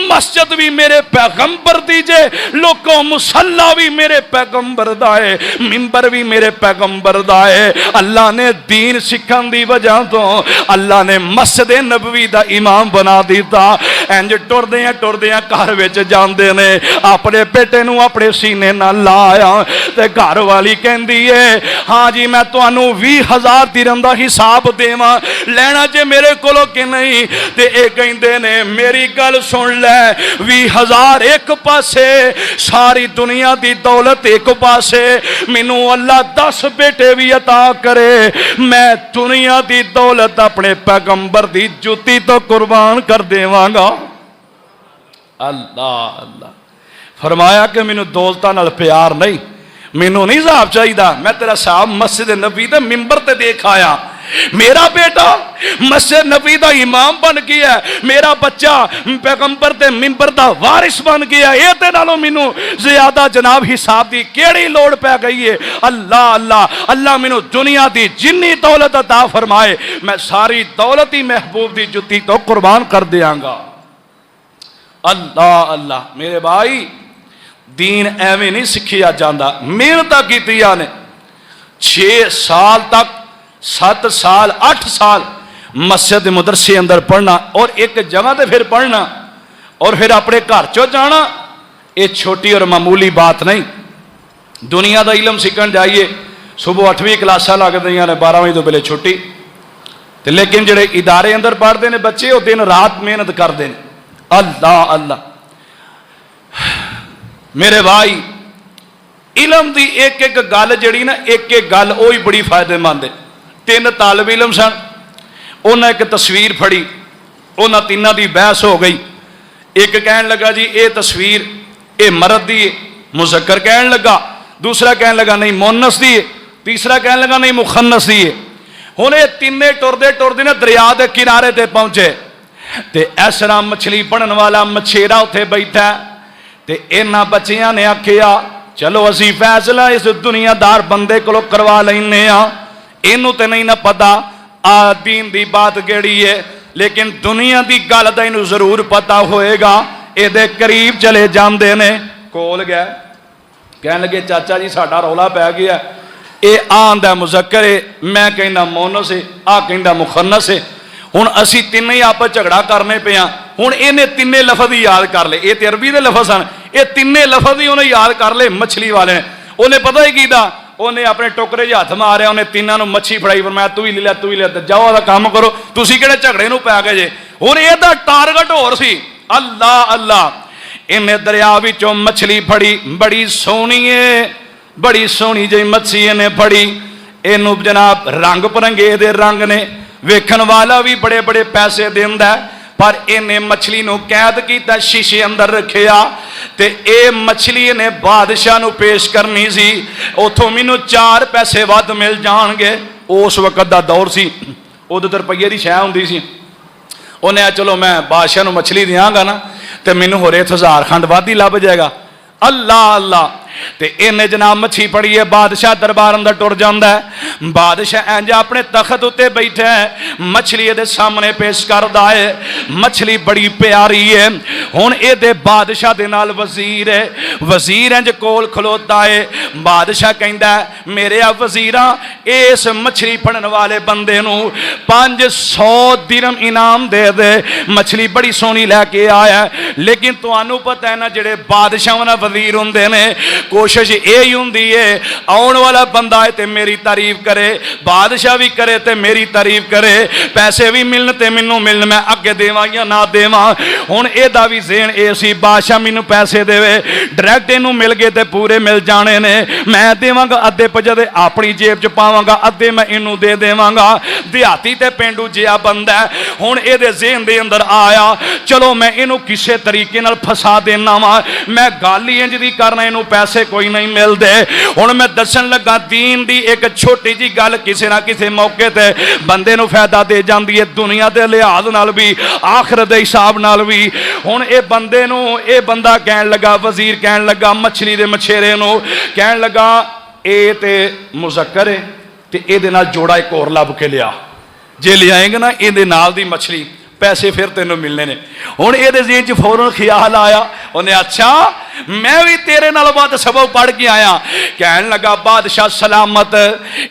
मस्जिद भी मेरे पैगंबर दी जे, लोगों मुसल्ला भी मेरे पैगंबर दा है, मिंबर भी मेरे पैगंबर दा है। अल्लाह ने दीन सिखन दी वजह तो अल्लाह ने मस्जिद नबवी दा इमाम बना दिता। इंज टुरदियां घर विच जांदे ने, अपने बेटे नू अपने सीने नाल लाया ते घर वाली कहंदी है, हाँ जी मैं तुहानू 20,000 दिरहम दा हिसाब देवां, लेना जे मेरे कोलों कि नहीं। ते ये कहंदे ने मेरी गल सुन लै, 20,000 एक पासे, सारी दुनिया दी दौलत एक पासे, मैनू अल्लाह 10 बेटे भी अता करे, मैं दुनिया दी दौलत अपने पैगंबर दी जुती तो कुर्बान कर देवांगा। अल्लाह अल्लाह। फरमाया कि मैनू दौलतां नाल प्यार नहीं, मैनू नहीं हिसाब चाहिए, मैं तेरा हिसाब मस्जिद नबी दे मिंबर ते देख आया। मेरा बेटा मस्जिद नबी दा इमाम बन गया, मेरा बच्चा पैगंबर ते मिंबर दा वारिस बन गया, ये ते नालों मैनू ज्यादा जनाब हिसाब दी केड़ी लोड़ पै गई है। अल्लाह अल्लाह अल्लाह मैनू दुनिया दी जिन्नी दौलत अता फरमाए, मैं सारी दौलत ही महबूब दी जुत्ती तो कुर्बान कर देंगा। अल्लाह अल्लाह मेरे भाई, दीन एवं नहीं सीखिया जाता, मेहनत कीतियां ने। 6 साल तक 7 साल 8 साल मस्जिद मदरसे अंदर पढ़ना और एक जगह ते फिर पढ़ना और फिर अपने घर चो जाना, ये छोटी और मामूली बात नहीं। दुनिया का इलम सीखन जाइए, सुबह 8वीं क्लासा लगदियां ने, 12वीं तो पहले छुट्टी, तो लेकिन जेडे इदारे अंदर पढ़ते हैं बच्चे, वो दिन रात मेहनत करते हैं। अल्लाह अल्लाह मेरे भाई, इलम की एक एक गल जी ना, एक एक गल वो ही बड़ी फायदेमंद है। 3 तालब इलम सन, उन्हें एक तस्वीर फड़ी, उन्होंने तीनों की बहस हो गई। एक कहन लगा जी ये तस्वीर ये मर्द दी है, मुज़क्कर कहन लगा, दूसरा कहन लगा नहीं मुअन्नस दी है, तीसरा कहन लगा नहीं मुखन्नस दी है। हुण ये तिन्ने टुरदे टुरदे ना दरिया के किनारे ते पहुंचे, ते इस तरह मछली बनन वाला मछेरा उत्थे बैठा, ते इन्हां बच्चियां ने आखिया चलो असी फैसला इस दुनियादार बंदे को करवा लेने, इनू तो नहीं ना पता आ दीन दी बात केड़ी है, लेकिन दुनिया की गल तो इनू जरूर पता होएगा। ये करीब चले जाते ने, कोल गया, कह लगे चाचा जी साडा रौला पै गया, ये आंदा मुज़क्कर है, मैं कहना मुअन्नस है, आ कहना मुखन्नस है। हुण असी तिन्ने ही आपस झगड़ा करने पे हाँ। हुण इन्हें तिन्ने लफज ही याद कर ले, ये तो अरबी के लफज सन, ये तिन्ने लफज ही उन्हें याद कर ले। मछली वाले ने उन्हें पता ही कीता, उन्हें अपने टोकरे च हथ मारिया, उन्हें तीनों मच्छी फड़ाई, फरमाया तू ही ले लिया, तू ही ले लिया, जाओ आदा काम करो, तुसी किहड़े झगड़े नूं पै गए जे। हुण इहदा टारगेट होर सी। अल्लाह अल्लाह इन्हें दरिया विचों मछली फड़ी, बड़ी सोहनी है, बड़ी सोहनी जी मच्छी इन्हें फड़ी, इनू जनाब रंग भरंगे दे रंग ने, वेखण वाला भी बड़े बड़े पैसे देंदा है, पर इन्हें मछली नूं कैद किया, शीशे अंदर रखिया, ते ए मछली ने बादशाह नूं पेश करनी सी, उथों मैनूं 4 पैसे वध मिल जाणगे। उस वक्त दा दौर सी, उदों तो रुपये की शै हुंदी सी। उन्हें चलो मैं बादशाह नूं मछली देंगा ना, तो मैनूं होर 1000 खंड वध ही लभ जाएगा। अल्लाह अल्लाह ते इन्हें जनाब मच्छी फड़ी है, बादशाह दरबार अंदर टुर जाता है। बादशाह इंज अपने तखत उत्ते बैठा है, मछली ये सामने पेश करता है, मछली बड़ी प्यारी है। हुण ये बादशाह दे नाल वजीर है, वजीर इंज कोल खलोता है। बादशाह कहता है मेरे आ वजीरा, इस मछली फड़न वाले बंदे नूं 500 दिरहम इनाम दे दे, मछली बड़ी सोहनी लैके आया। लेकिन तुहानू पता है ना, जेड़े बादशाह ना वजीर हुंदे ने, कोशिश यही होंदी है आने वाला बंदा है तो मेरी तारीफ करे, बादशाह भी करे तो मेरी तारीफ करे, पैसे भी मिलन तो मैनू मिलन, मैं अगे देवां या ना देवां। हुण इहदा भी ज़हन ये सी, बादशाह मैनू पैसे देवे, डायरैक्ट इनू मिल गए तो पूरे मिल जाने ने, मैं देवांगा अद्धे पजदे अपनी जेब च पावांगा, अद्धे मैं इनू दे देवांगा। देहाती ते पेंडू जिहा बंदा है। हुण इहदे ज़हन दे अंदर आया चलो मैं इनू किसी तरीके नाल फसा देना वा, मैं गल ही इंज दी करना, इनू पैसे कोई नहीं मिलते। हुण मैं दसन लगा दीन दी एक छोटी जी गल किसी ना किसी मौके ते बंदे नूं फायदा दे जाती है, दुनिया के लिहाज नाल भी आखिरत के हिसाब नाल भी। हुण ये बंदे नूं ये बंदा कहन लगा, वजीर कहन लगा मछली दे मछेरे नूं, कहन लगा ये ते मुज़क्कर है ते इहदे नाल जोड़ा एक होर लभ के लिया, जे ले आएंगे ना इहदे नाल दी मछली पैसे फिर तेनों मिलने ने। हुण इहदे ज़हन च फौरन ख्याल आया, उन्हें अच्छा मैं भी तेरे नाल बाद सबक पढ़ के आया। कहन लगा बादशाह सलामत,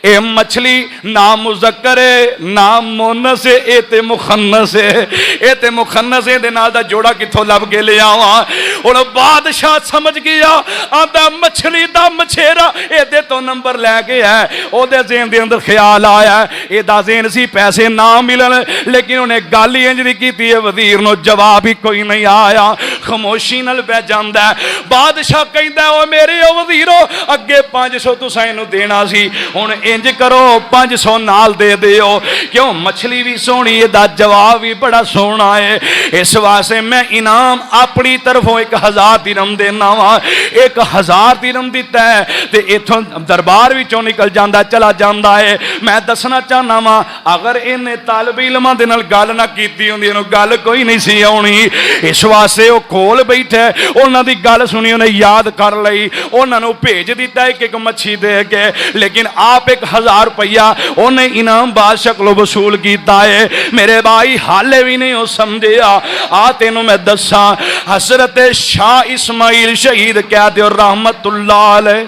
ए मछली ना मुज़क्कर है ना मुअन्नस है, ए ते मुखन्नस है, ए ते मुखन्नस है, दे नाल दा जोड़ा कित्थों लभ के ले आवां। हुण बादशाह समझ गया, आंदा मछली दा मछेरा एदे तो नंबर लैके है। ओदे ज़हन दे अंदर ख्याल आया, एदा ज़हन सी पैसे ना मिलन, लेकिन उन्हें गल ही इंज दी कीती है, वजीर नूं जवाब ही कोई नहीं आया। खामोशी नाल बह जांदा है। बादशाह कहंदा ओ मेरे ओ वजीरो अगे 500 तुसां इहनूं देना सी, हुण इंज करो 500 नाल दे दिओ। क्यों? मछली भी सोहनी, इहदा जवाब भी बड़ा सोहना है। इस वास्ते मैं इनाम अपनी तरफों 1000 दिरहम देना वा। 1000 दिरहम दिता है ते इथों दरबार विचों निकल जांदा, चला जांदा है। मैं दसना चाहना वा अगर इन्हें तालब इलमां दे नाल गल ना कीती हुंदी इहनूं गल कोई नहीं सी आउणी। इस वास्ते वो कोल बैठे, उन्हां दी गल सुनी, उन्हें याद कर लई, उन्हां नूं भेज दिता एक मच्छी दे के। लेकिन आप 1000 रुपया उन्हें इनाम बादशाह कोलों वसूल कीता है। मेरे भाई हाले भी नहीं हो समझिया। आ तेनों मैं दसा, हजरत शाह इस्माइल शहीद कह दो रहमतुल्लाह अलैह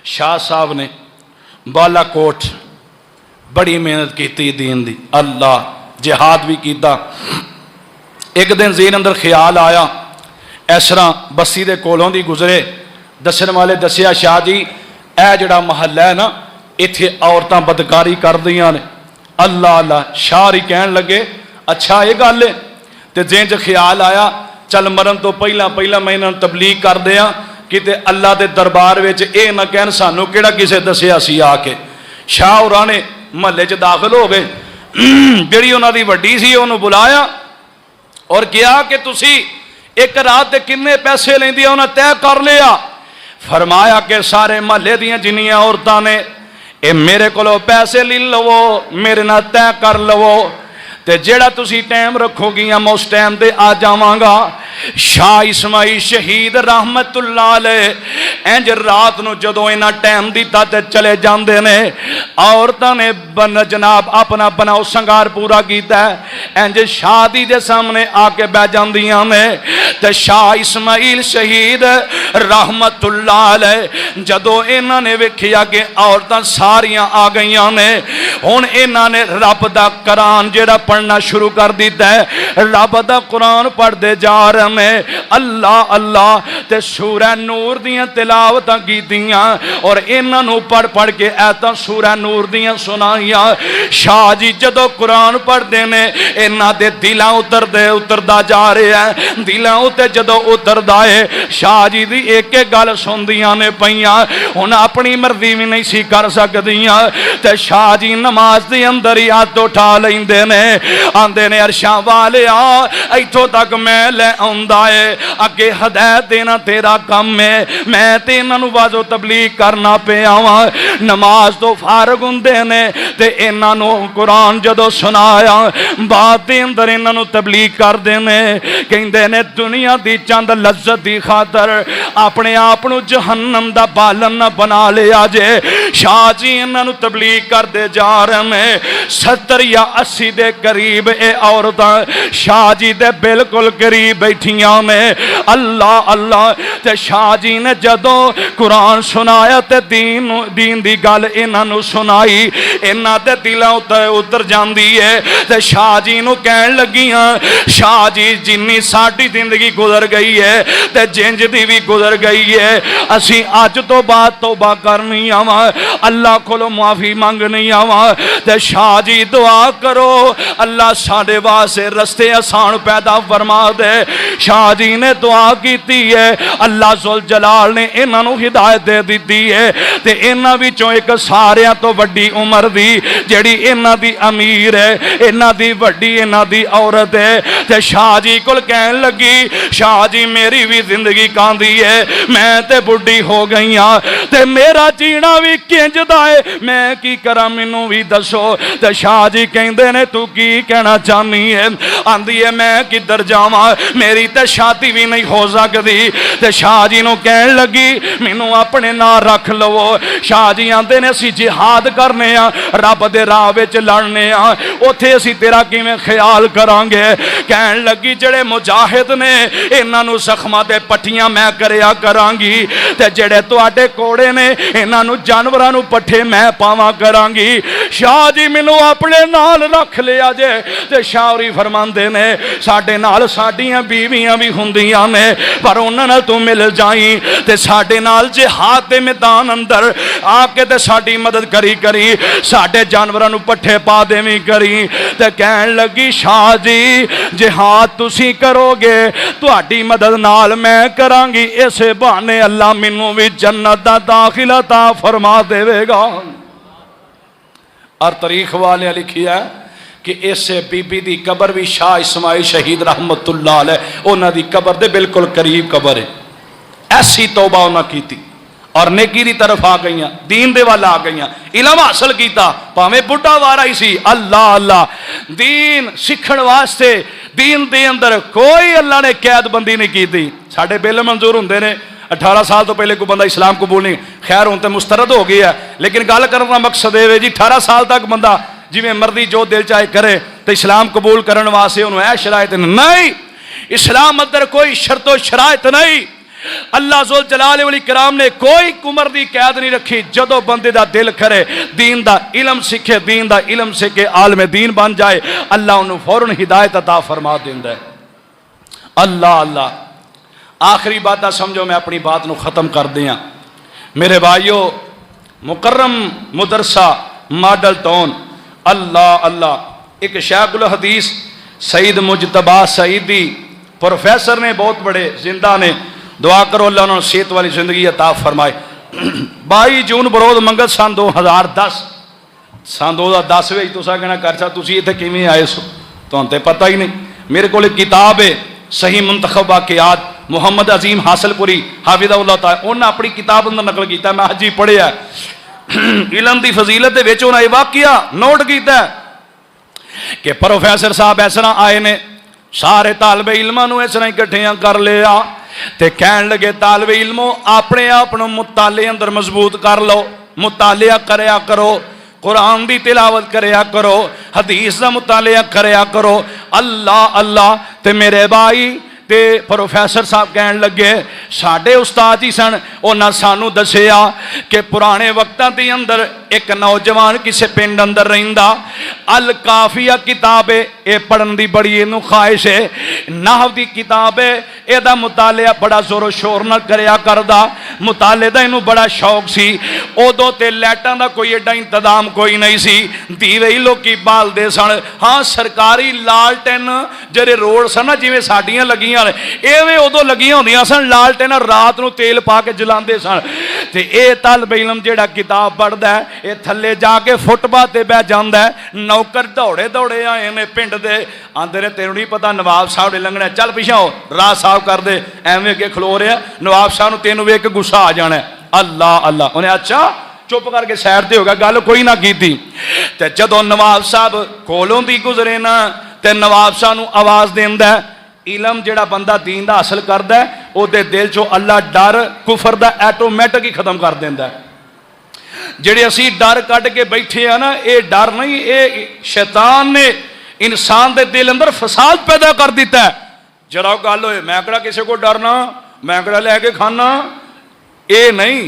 शाह साहब ने बालाकोट बड़ी मेहनत की दीन दी, अल्लाह जिहाद भी किया। एक दिन ज़हन अंदर ख्याल आया, इस तरह बस्सी दे कोलों दी गुजरे, दसन वाले दसिया शाह जी यह जड़ा महल है ना, इत्थे औरतां बदकारी कर दियां ने। अल्लाह अल्लाह शाह ही कहन लगे अच्छा ये गल है। तो जें च ख्याल आया चल मरन तो पहला पहला मैं इन्हां नूं तबलीग कर दियां, किते अल्लाह के दरबार में ये ना कहन सानू किहड़ा किसे दसिया सी आके। शाह होरां ने महल्ले च दाखिल हो गए, जिहड़ी उन्हां दी वड्डी सी उन्होंने बुलाया और कहा कि तुसी एक रात के किन्ने पैसे लैंदी, उन्हें तय कर लिया। फरमाया कि सारे महल्ले दियां जिन्नियां औरतां ने ये मेरे कोलों पैसे ले लवो, मेरे नाल तय कर लवो, ते जेड़ा तुसी टाइम रखोगियां मैं उस टाइम ते आ जावांगा। शाह इस्माइल शहीद रहमतुल्लाह अलैह इंज रात नूं जदों इन्हां टाइम दिता ते चले जांदे ने। औरतां ने बन जनाब अपना बनाओ संगार पूरा कीता है, इंज शादी दे सामने आके बह जांदियां ने। ते शाह इस्माइल शहीद रहमतुल्लाह अलैह जदों इन्हां ने वेखिया कि औरतां सारियां आ गईयां ने, हुण इन्हां ने रब दा कुरान जेड़ा पढ़ना शुरू कर दिता है। रब दा कुरान पढ़ते जा रहे में अल्लाह अल्लाह ते सूरह नूर दियां तिलावतां कीतियां और इन्हां नूं पढ़ पढ़ के ऐतां सूरह नूर दियां सुनाइयां। शाह जी जदों कुरान पढ़ते ने इन्हां दे दिलां उतरदा जा रहा है, दिलां उत्ते जदों उतरदा है शाह जी दी एक एक गल सुनदियां ने पईयां, हुण अपनी मर्जी भी नहीं सी कर सकदियां। ते शाह जी नमाज दे अंदर ही हाथ उठा लैंदे ने, आंदे ने अरशां वालिया इत्थों तक मैं ले आउंदा है, अगे हदायत देना तेरा काम है, मैं ते इन्हां नूं वाजो तबलीग करना पिया वां। नमाज तो फारग हुंदे ने ते इन्हां नूं कुरान जदों सुनाया बाद दे अंदर इन्हां नूं तबलीग करदे ने, कहंदे ने दुनिया दी चंद लज्जत दी खातर अपने आप नूं जहन्नम दा बालन ना बना लिया जे। शाह जी इन्हां नूं तबलीग करदे जा रहे हैं। 70 या 80 दे करीब ये औरतां शाह जी दे बिल्कुल करीब बैठियां ने। अल्लाह अल्लाह ते शाह जी ने जदों कुरान सुनाया ते दीन दी गल इन्हां नूं सुनाई, इन्हां दे दिलां उत्ते उतर जांदी है। ते शाह जी नूं कहण लगियां शाह जी जिन्नी साडी जिंदगी गुजर गई है ते जिंज दी भी गुजर गई है, असीं अज तो बाद तौबा करनी आवां, अल्लाह कोलों माफी मंगनी आवां। ते शाह जी दुआ करो अल्लाह साडे वास्ते रस्ते आसान पैदा फरमा दे। शाह जी ने दुआ की है, अल्लाह जुल जलाल ने इन्हां नूं हिदायत दे दी है ते इन्हां विचों एक सारियां तो वड्डी उम्र दी जिहड़ी इन्हां दी अमीर है, इन्हां दी वड्डी इन्हां दी औरत है। ते शाह जी कोल कहन लगी शाह जी मेरी भी जिंदगी कांदी है, मैं ते बुढ़ी हो गई हाँ ते मेरा जीना भी किंजदा है, मैं की करा मैनू भी दसो। ते शाह जी कहंदे ने तू की कहना चाहनी है? आंदी है मैं किधर जावां, मेरी ते शादी भी नहीं हो सकती। ते शाह जी नूं कहन लगी मैनू अपने नाल रख लवो। शाह जी आंदे ने असीं जिहाद करने आ, रब दे राह विच लड़ने आ, उत्थे असीं तेरा किवें ख्याल करांगे। कहन लगी जेड़े मुजाहिद ने इन्हां नूं जख्मां ते पट्टियां मैं करया करांगी ते जेड़े तुहाडे कोड़े ने इन्हां नूं जानवर जानवरां नूं पट्ठे मैं पावां करांगी। शाह जी मैनू अपने नाल रख लिया जे। ते शाह होरी फरमांदे ने साडे नाल साडियां बीवियां भी हुंदियां ने, पर उन्हां नाल तू मिल जाई ते साडे नाल जिहाद दे मैदान अंदर आके ते साडी मदद करी करी साडे जानवरां नूं पट्ठे पा देवी करी। ते कहन लगी शाह जी जिहाद तुसी करोगे, तुहाडी मदद नाल मैं करांगी, इसे बहाने अल्लाह मैनू भी जन्नत दा दाखिला ता फरमा देवेगा। और तारीख वाले लिखिया कि इसे बीबी दी कबर भी शाह इस्माइल शहीद रहमतुल्लाह अलैह उन्हां दी कबर दे बिल्कुल करीब कबर है। ऐसी तौबा उन्हें की और नेकी की तरफ आ गई, दीन दे वाल आ गई, इलम हासिल किया, भावें बुढ़ा वारा ही सी। अल्लाह अल्लाह दीन सीखण वास्ते दीन दे अंदर कोई अल्लाह ने कैदबंदी नहीं की। साडे बिल मंजूर होंदे ने 18 साल तो पहले कोई बंदा इस्लाम कबूल नहीं, खैर हुण ते मुस्तरद हो गया है, लेकिन गल करने का मकसद ये जी 18 साल तक बंदा जिवें मर्जी जो दिल चाहे करे तो इस्लाम कबूल करने वास्ते उन्होंने यह शरायत नहीं। इस्लाम अंदर कोई शर्तो शरायत नहीं। अल्लाह जुल जलाल वली कराम ने कोई उम्र की कैद नहीं रखी। जदों बंदे दा दिल करे दीन दा इलम सीखे, दीन दा इलम सीखे, आलम दीन बन जाए, अल्लाह उन्होंने फौरन हिदायत अता फरमा देंदा है। अल्लाह अल्लाह आखिरी बात समझो, मैं अपनी बात को खत्म कर दिया। मेरे भाइयों मुकर्रम मुदरसा मॉडल टाउन, अल्लाह अल्लाह एक शेखुल हदीस सईद मुजतबा सईदी प्रोफेसर ने, बहुत बड़े जिंदा ने, दुआ करो अल्लाह उन्होंने सेहत वाली जिंदगी अता फरमाए। 22 जून बरोध मंगल सन 2010 सन 2010 में तुसा कहना करसा तुसी इत्थे किवें आए सो, तुहानूं ते पता ही नहीं। मेरे को किताब है सही मुंतखब वाक़ियात मुहम्मद अजीम हासिलपुरी हाफिज़हुल्लाह ताला, उन्हें अपनी किताब अंदर नकल किया, मैं अज ही पढ़िया। इलम की फजीलत दे विच उन्हें वाकिया नोट किया कि प्रोफेसर साहब इस तरह आए ने, सारे तालबे इलमां नूं इस तरह इकट्ठियां कर लिया ते कहन लगे तालबे इलमो अपने आप नूं मुताले अंदर मजबूत कर लो, मुतालिया करया करो, कुरान की तिलावत करया करो, हदीस का मुतालिया करया करो। अल्लाह अल्लाह ते मेरे भाई ते प्रोफेसर साहब कहन लगे साडे उस्ताद ही सन, उन्हें सानू दसिया कि पुराने वक्तां दे अंदर एक नौजवान किसी पिंड अंदर रहिंदा, अल काफिया किताब है, ये पढ़न की बड़ी इनू ख्वाहिश है, नाहव की किताब है, यदा मुतालिया बड़ा जोरों शोर न करया करदा, मुताले का इनू बड़ा शौक सी। उदों ते लाइटां दा कोई एडा इंतजाम कोई नहीं सी, दीवे ही लोग बालदे सन। हाँ सरकारी लालटेन जेरे रोड सन ना जिवें साडियां लगियां एवें उदों लगियां होंदियां सन, लालटेन रात नूं तेल पा के जलांदे सन। ते ये तालिबे इलम जिहड़ा किताब पढ़दा है ये थल्ले जाके फुटपाथ ते बह जांदा है, नौकर दौड़े दौड़े आए ने पिंड दे, आंदे ने तेनू नहीं पता नवाब साहब ने लंघना, चल पिछे हो राह साफ कर दे, एवें अगे खलो रहा नवाब साहब नूं तेनू वेख के गुस्सा आ जाना। अल्लाह अल्लाह उन्हें अच्छा चुप करके सैर ते हो गया, गल कोई ना की। ते जदों नवाब साहब कोलों दी गुजरे ना ते नवाब साहब नूं आवाज़ देंदा है, इलम जिहड़ा बंदा दीन दा हासिल करदा है उहदे दिल चों अल्लाह डर कुफर दा ऐटोमैटिक ही खत्म कर देंदा है। जिहड़े असीं डर कढ के बैठे हैं ना, ये डर नहीं, ये शैतान ने इंसान के दिल अंदर फसाद पैदा कर दिता है। जरा गल होए मैं किहड़ा किसी को डरना, मैं किहड़ा लैके खाना, ये नहीं।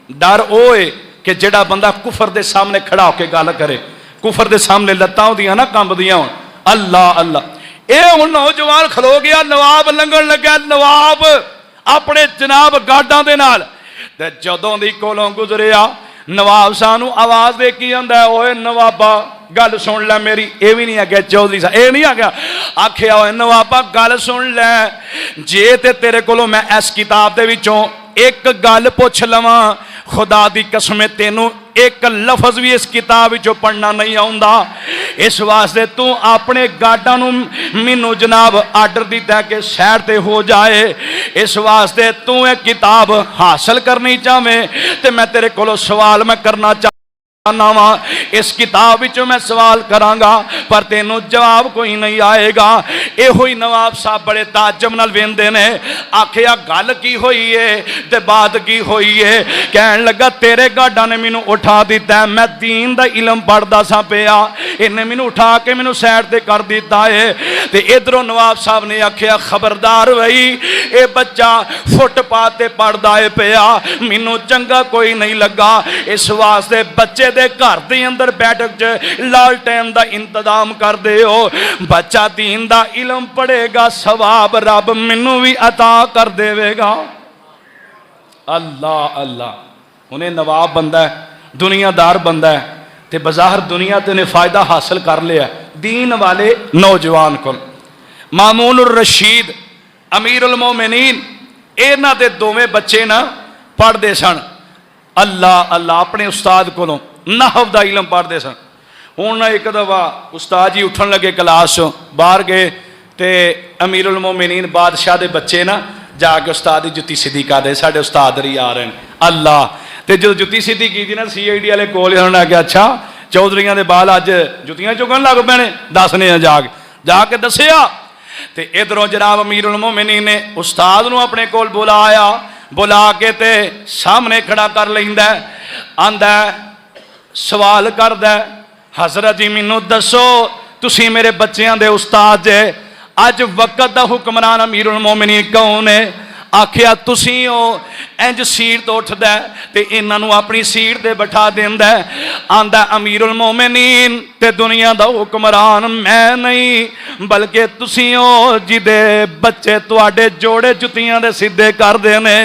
डर वो है कि जिहड़ा बंदा कुफर के सामने खड़ा होकर गल करे, कुफर के सामने लत्तां उहदियां ना कंबदियां होण। अल्लाह अल्लाह ये हुण नौजवान खलो गया, नवाब लंघण लग्या, नवाब अपने जनाब गार्डां दे नाल ते जदों दी कोलों गुजरिया नवाब साहब नूं आवाज़ दे की आंदा, ओए नवाबा गल सुन लै मेरी। ये भी नहीं आख्या चौधरी साहब, ये नहीं आख्या, आख्या ओए नवाबा गल सुन लै, जे ते तेरे कोलों मैं इस किताब दे विचों एक गल पुछ लवां, खुदा दी कसम तेनू एक लफज भी इस किताब विचों पढ़ना नहीं आउंदा, इस वास्ते तू अपने गार्डां नूं मैनू जनाब आर्डर दिता कि सैर ते हो जाए, इस वास्ते तू ये किताब हासिल करनी चाहवे ते मैं तेरे कोलों सवाल मैं करना चाह वा इस किताब विचों मैं सवाल करांगा पर तेनों जवाब कोई नहीं आएगा। इहो ही नवाब साहब बड़े ताजब नाल वेंदे ने। आखिया गल की हुई है ते बात की हुई है। कहन लगा तेरे गाडा ने मैनू उठा दिता है, मैं दीन दा इलम पढ़दा सा पिया, इन्हें मैनू उठा के मैनू साइड ते कर दिता है। ते इधरों नवाब साहब ने आखिया खबरदार वही ये बच्चा फुटपाथ ते पढ़दा है पिया, मैनू चंगा कोई नहीं लगा। इस वास्ते बच्चे दे घर दे अंदर बैठक च लालटेन दा इंतजाम कर दे हो। बच्चा दीन दा इलम पढ़ेगा, सवाब रब मैनू भी अता कर देवेगा। अल्लाह अल्लाह। उन्हें नवाब बंदा है, दुनियादार बंदा है, ते बज़ाहिर दुनिया ते ने फायदा हासिल कर लिया दीन वाले नौजवान को। मामून उर रशीद अमीर उल मोमिनीन इन्हां दे दोवें बच्चे ना पढ़ते सन। अल्लाह अल्लाह अपने उस्ताद कोलों नहव दा इलम पढ़ते सन। हुण एक दफा उस्ताद जी उठन लगे क्लास चों बाहर गए ते अमीर उल मोमिनीन बादशाह दे बच्चे ना जाके उस्ताद की जुत्ती सीधी कर दे, साढ़े उस्ताद ही आ रहे हैं। अल्लाह। तो जो जुत्ती सीधी की ना CID वाले कोल उन्होंने आख्या अच्छा चौधरियां दे बाल अज जुत्तियां चुगन लग पैने, दसने जाके दसिया। तो इधरों जनाब अमीर उल मोमिनीन ने उस्ताद नूं अपने कोल बुलाया, बुला के ते सामने खड़ा कर लैंदा, आंदा सवाल करदा, हजरत जी मैनू दसो तुसी मेरे बच्चों के उस्ताद जे, अज वक्त का हुक्मरान अमीर उल मोमिनीन कौन है? आखिया तुसी हो। इंज सीट तो उठदा ते इन्हां अपनी सीट ते बैठा देंदा, आंदा अमीर उल मोमिनीन ते दुनिया दा हुक्मरान मैं नहीं बल्कि तुसी हो जिदे बच्चे तुहाडे जोड़े जुत्तियां दे सीधे कर दे ने।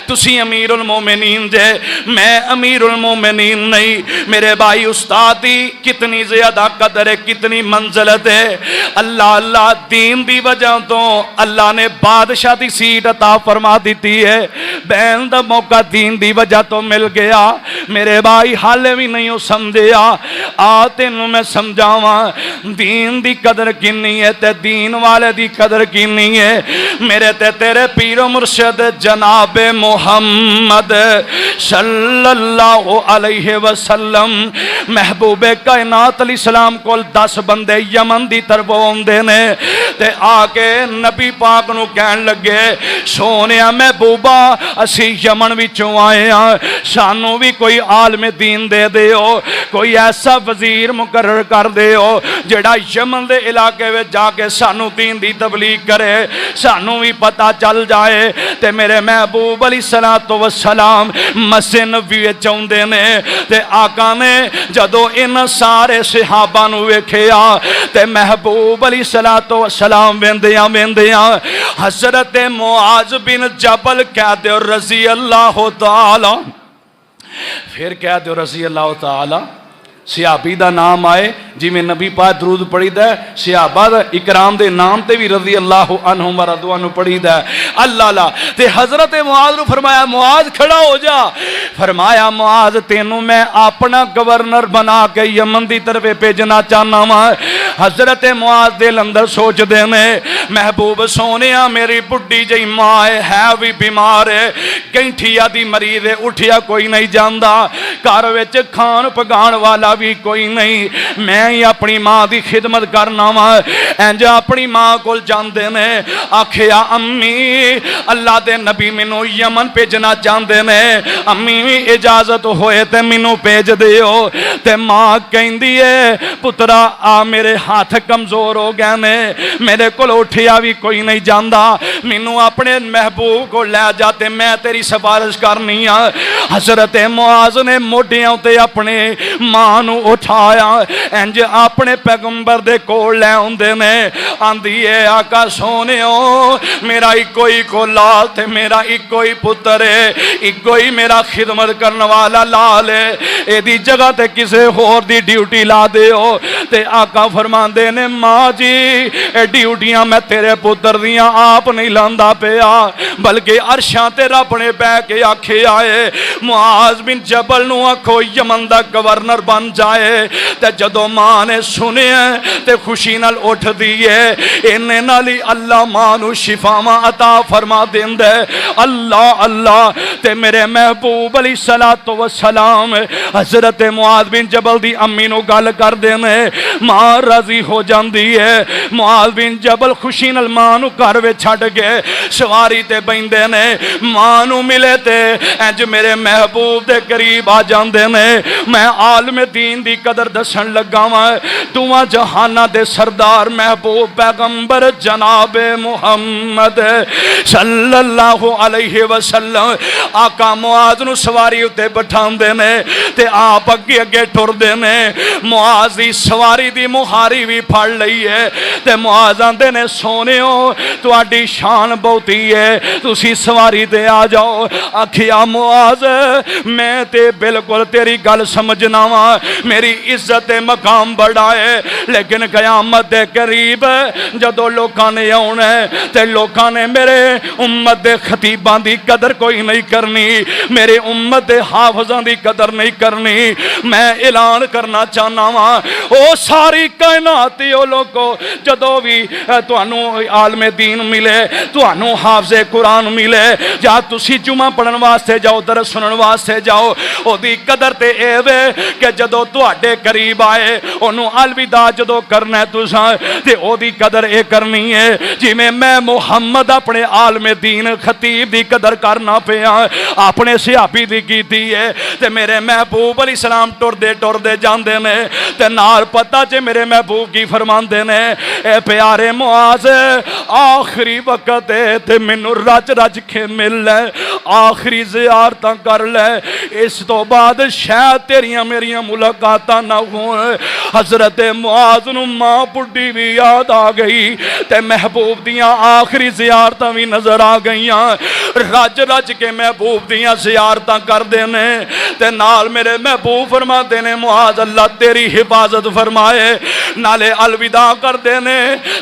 तुसी अमीर उल मोमिनीन जे, मैं अमीर उल मोमिनीन नहीं। मेरे भाई उस्ताद दी कितनी ज्यादा कदर है, कितनी मंजिलत है। अल्लाह अल्लाह दीन दी वजह तो अल्लाह ने बादशाह दी सीट अता फरमा दी है। बैन दा मौका दीन दी वजह तो मिल गया। मेरे भाई हाले भी नहीं समझिया, आ तेनू मैं समझावा दीन दी कदर किन्नी है ते दीन वाले दी कदर किन्नी है। मेरे ते तेरे पीरो मुर्शद जनाब मुहम्मद सल्लल्लाहु अलैहि वसल्लम महबूबे कायनात अलैहिस्सलाम कोल 10 बंदे यमन दी तरफ आउंदे ने ते आके नबी पाक नू कहन लगे सोनिया महबूबा असी यमन विचों आए हाँ, सानू भी कोई आलम दीन दे दिओ, कोई ऐसा वजीर मुकर्रर कर दिओ जेड़ा यमन दे इलाके में जाके सानू दीन दी तबलीग करे, सानू भी पता चल जाए। ते मेरे महबूब अलैहिस्सलातु वस्सलाम मस्जिद नबी विच आउंदे ने ते आका ने जदों इन सारे सहाबा नू वेखिया ते महबूब अलैहिस्सलातु वस्सलाम वेंदियां वेंदियां हजरत मुआज बिन जबल कह दो रजी अल्लाह ताला, फिर कह दो रजी अल्लाह ताला। सिहाबी का नाम आए जिमें नबी पाक दरूद पढ़ीदा है, सिहाबा इकराम के नाम ते भी रजी अल्लाह अन्हुम व रदवान पढ़ीदा है। अल्लाह ला ते हजरत मुआज नू फरमाया मुआज खड़ा हो जा। फरमाया मुआज तेनू मैं अपना गवर्नर बना के यमन की तरफ भेजना चाहना वा। हजरत मुआज दिल अंदर सोचते ने महबूब सोने मेरी बुढ़ी जी माँ है भी बीमार है, गैंठिया दी मरीज है, उठिया कोई नहीं जाता, घर विच खान पकाने वाला भी कोई नहीं, मैं ही अपनी मां की खिदमत करना वा। इंज अपनी मां को जाते ने आखिया अम्मी अल्लाह के नबी मैनू यमन भेजना चाहते ने, अम्मी भी इजाजत होए ते मैनू भेज दिओ। ते मां कहती है पुत्रा आ मेरे हाथ कमजोर हो गए ने, मेरे को उठिया भी कोई नहीं जाता, मैनू अपने महबूब को लै जा ते मैं तेरी सिफारिश करनी आ। हजरत मुआज ने मोढियां ते अपने मां नू उठाया, इंज अपने पैगंबर दे कोल लै आउंदे ने, आंदी है आका सोनियो मेरा इको ही को लाल ते मेरा इको ही पुत्र है, इको ही मेरा खिदमत करने वाला लाल है, एदी जगह ते किसे होर दी ड्यूटी ला दिओ। ते आका फरमांदे ने मां जी ए ड्यूटियां मैं तेरे पुत्र दियां आप नहीं लांदा पिया, बल्कि अरशां ते रब ने बैठ के आखे आए मुआज बिन जबल नू आखो यमन दा गवर्नर बन बन जाए। ते जदों मां ने सुनिया ते खुशी नाल उठ दी है, इन्ने नाल ही अल्लाह मां नू शिफावां अता फरमा देंदा है। अल्लाह अल्लाह। ते मेरे महबूब अलैहिस्सलातु वस्सलाम हजरत मुआज बिन जबल दी अम्मी नू गल करदे ने, मां राजी हो जांदी है। मुआज बिन जबल खुशी नाल मां नू घर विच छड्ड के सवारी ते बैंदे ने, मां नू मिले ते इंज मेरे महबूब दे करीब आ जांदे ने। मैं आलम दीन दी कदर दसन लगा वां, दुआं जहानां दे सरदार महबूब पैगंबर जनाब मुहम्मद सल्लल्लाहु अलैहि वसल्लम आका मुआज नू सवारी उत्ते बिठांदे ने ते आप अगे अगे टुरदे ने। मुआज दी सवारी दी मुहारी भी फड़ लई है ते मुआज आंदे ने, सोनियो तुहाडी शान बहुती है, तुसी सवारी ते आ जाओ। आखिया मुआज मैं ते बिल्कुल तेरी गल समझना वा, मेरी इज्जत ते मकाम बड़ा है, लेकिन कयामत दे करीब जदों लोकां ने आउणा ते लोकां ने मेरे उम्मत दे खतीबां दी कदर कोई नहीं करनी, मेरे उम्मत दे हाफिजां दी कदर नहीं करनी। मैं ऐलान करना चाहना वा, ओ सारी कायनात ओ लोगो, जदों भी तुहानू आलमे दीन मिले, तुहानू हाफिज़े कुरान मिले, या तुसी जुमा पढ़न वास्ते जाओ, दरस सुनन वास्ते जाओ, ओदी कदर ते ए वे कि जदों तुहाडे करीब आए ओनू अलविदा जदों करना है तुसां ते ओदी कदर ए करनी है जिवें मैं मुहम्मद अपने आलमे दीन खतीब दी कदर करना पिया, अपने सहाबी दी कीती है। ते मेरे महबूब अली सलाम टुरदे टुरदे जांदे ने ते नाल पता जे मेरे महबूब की फरमांदे ने, ए प्यारे मुआज आखिरी वक्त है ते मैनू रज रज के मिल ले, आखिरी ज़ियारतां कर ले, इस तो बाद शायद तेरियां मेरियां मुलाकातां ना होण। हजरत मुआज नू मां बुढ़ी भी याद आ गई ते महबूब दियां आखिरी ज़ियारतां भी नजर आ गईयां। रज रज के महबूब दियां ज़ियारतां करदे ने ते नाल मेरे महबूब फरमाते ने, मुआज अल्लाह तेरी हिफाजत फरमाए, नाले अलविदा करदे ने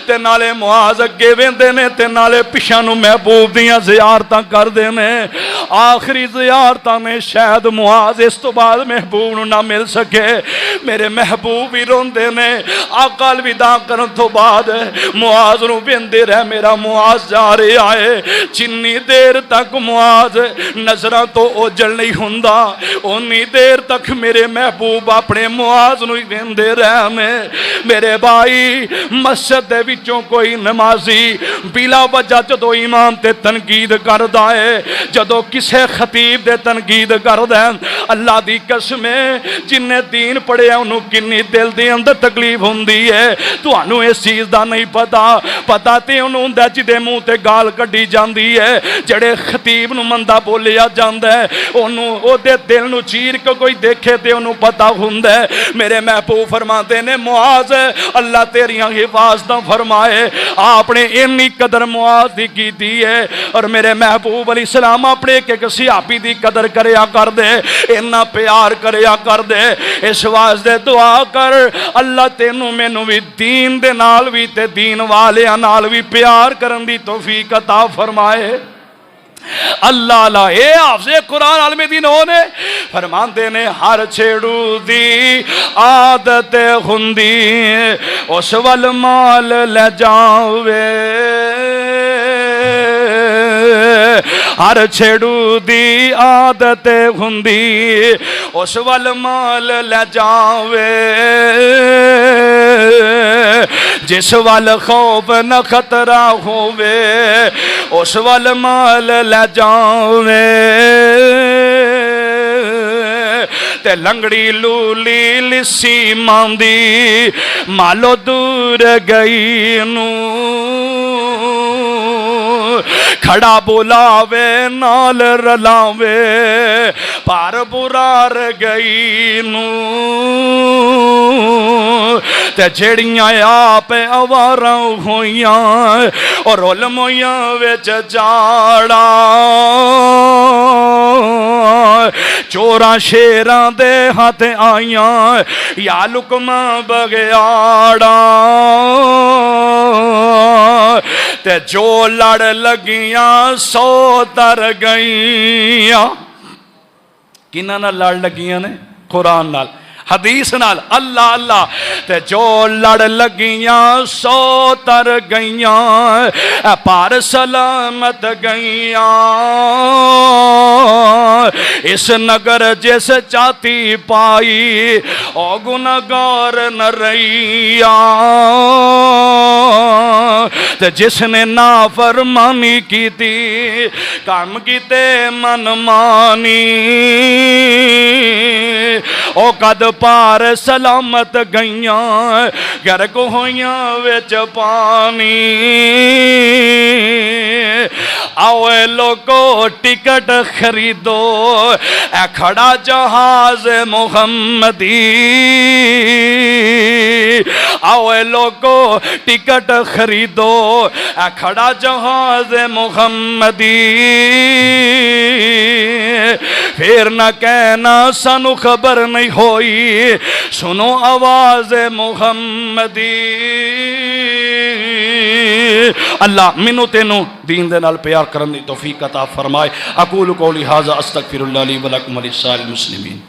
ते नाले मुआज अगे वेंदे ने ते नाले पिछां नू महबूब दियां ज़ियारतां करदे ने। आखिरी ज़ियारतां में शायद मुआज इस तो बाद महबूब नू ना मिल सके, मेरे महबूब भी रोंदे ने। आका अलविदा करन तो बाद मुआज नू वेंदे रह, मेरा मुआज जा रहा है। जिन्नी देर तक मुआज नजरां तो ओझल नहीं हुंदा, उन्नी देर तक मेरे महबूब अपने मुआज नू वेंदे रहने। मेरे भाई मस्जिद दे विचों कोई नमाजी बिला वजह जदों इमाम ते तनकीद करदा है, जदों किसे खतीब दे तनकीद करदा है, अल्लाह दी कसम जिन्ने दीन पढ़िया उन्होंने किन्नी दिल दे अंदर तकलीफ हुंदी है। तुहानू इस चीज़ दा नहीं पता, पता ते उन्होंने हुंदा जिहदे मूँह ते गाल कड्डी जांदी है, जेड़े खतीब नू मंदा बोलिया जांदा है, उन्होंने ओदे दिल नू चीर के कोई देखे ते उन्होंने पता हुंदा है। मेरे महबूब फरमाते ने, मुआज अल्लाह तेरियां हिफाजतां फरमाए, आपने इन्नी कदर मुआज दी कीती है। और मेरे महबूब अली सलाम अपने एक एक सहाबी दी कदर करया कर दे, इन्ना प्यार करया कर दे। इस वास्ते दुआ कर अल्लाह तेनू मैनू भी दीन दे नाल भी ते दीन वालियां नाल भी प्यार करन दी तौफीक अता फरमाए। अल्लाह ला ए हाफिज़े कुरान आलमे दीन होने फरमांदे ने, हर छेड़ू दी आदत हुंदी उस वल माल ले जावे, हर छेड़ू दी आदत हुंदी उस वल माल ले जावे, जिस वल खौफ न खतरा होवे उस वल माल ले जावे। ते लंगड़ी लूली लिसी मांदी मालो दूर गई नू, खड़ा बुलावे नाल रलावे पर बुरार गई नू, ते जेड़ियां आप अवारा होइयां और रोल मोइयां विच जाड़ा, चोरां शेरां दे हाथ आइयां या लुकमा बगयाड़ा, ते जो लड़ लगियां सौ तर गईयां। किन्हां नाल लड़ लगियां ने? कुरान नाल। हदीस नाल अल्लाह अल्लाह ते जो लड़ लगियां सो तर गईयां पार सलामत गईयां इस नगर जिस चाती पाई ओ गुनहगार न रहिया ते जिसने नाफरमानी की थी काम कीते मनमानी ओ कद पार सलामत गईयां घर को होइयां विच पानी आओ लोगो टिकट खरीदो ए खड़ा जहाज मुहम्मदी आओ लोगो टिकट खरीदो ए खड़ा जहाज मुहम्मदी फिर न कहना सानू खबर नहीं होई सुनो आवाज मुहम्मदी अल्लाह मैनू तेनू दीन दे नाल प्यार करन दी तौफीक अता फरमाए अकूल कौली हाज़ा अस्तगफिरुल्लाह ली व लकुम व लिस्साइरिल मुस्लिमीन।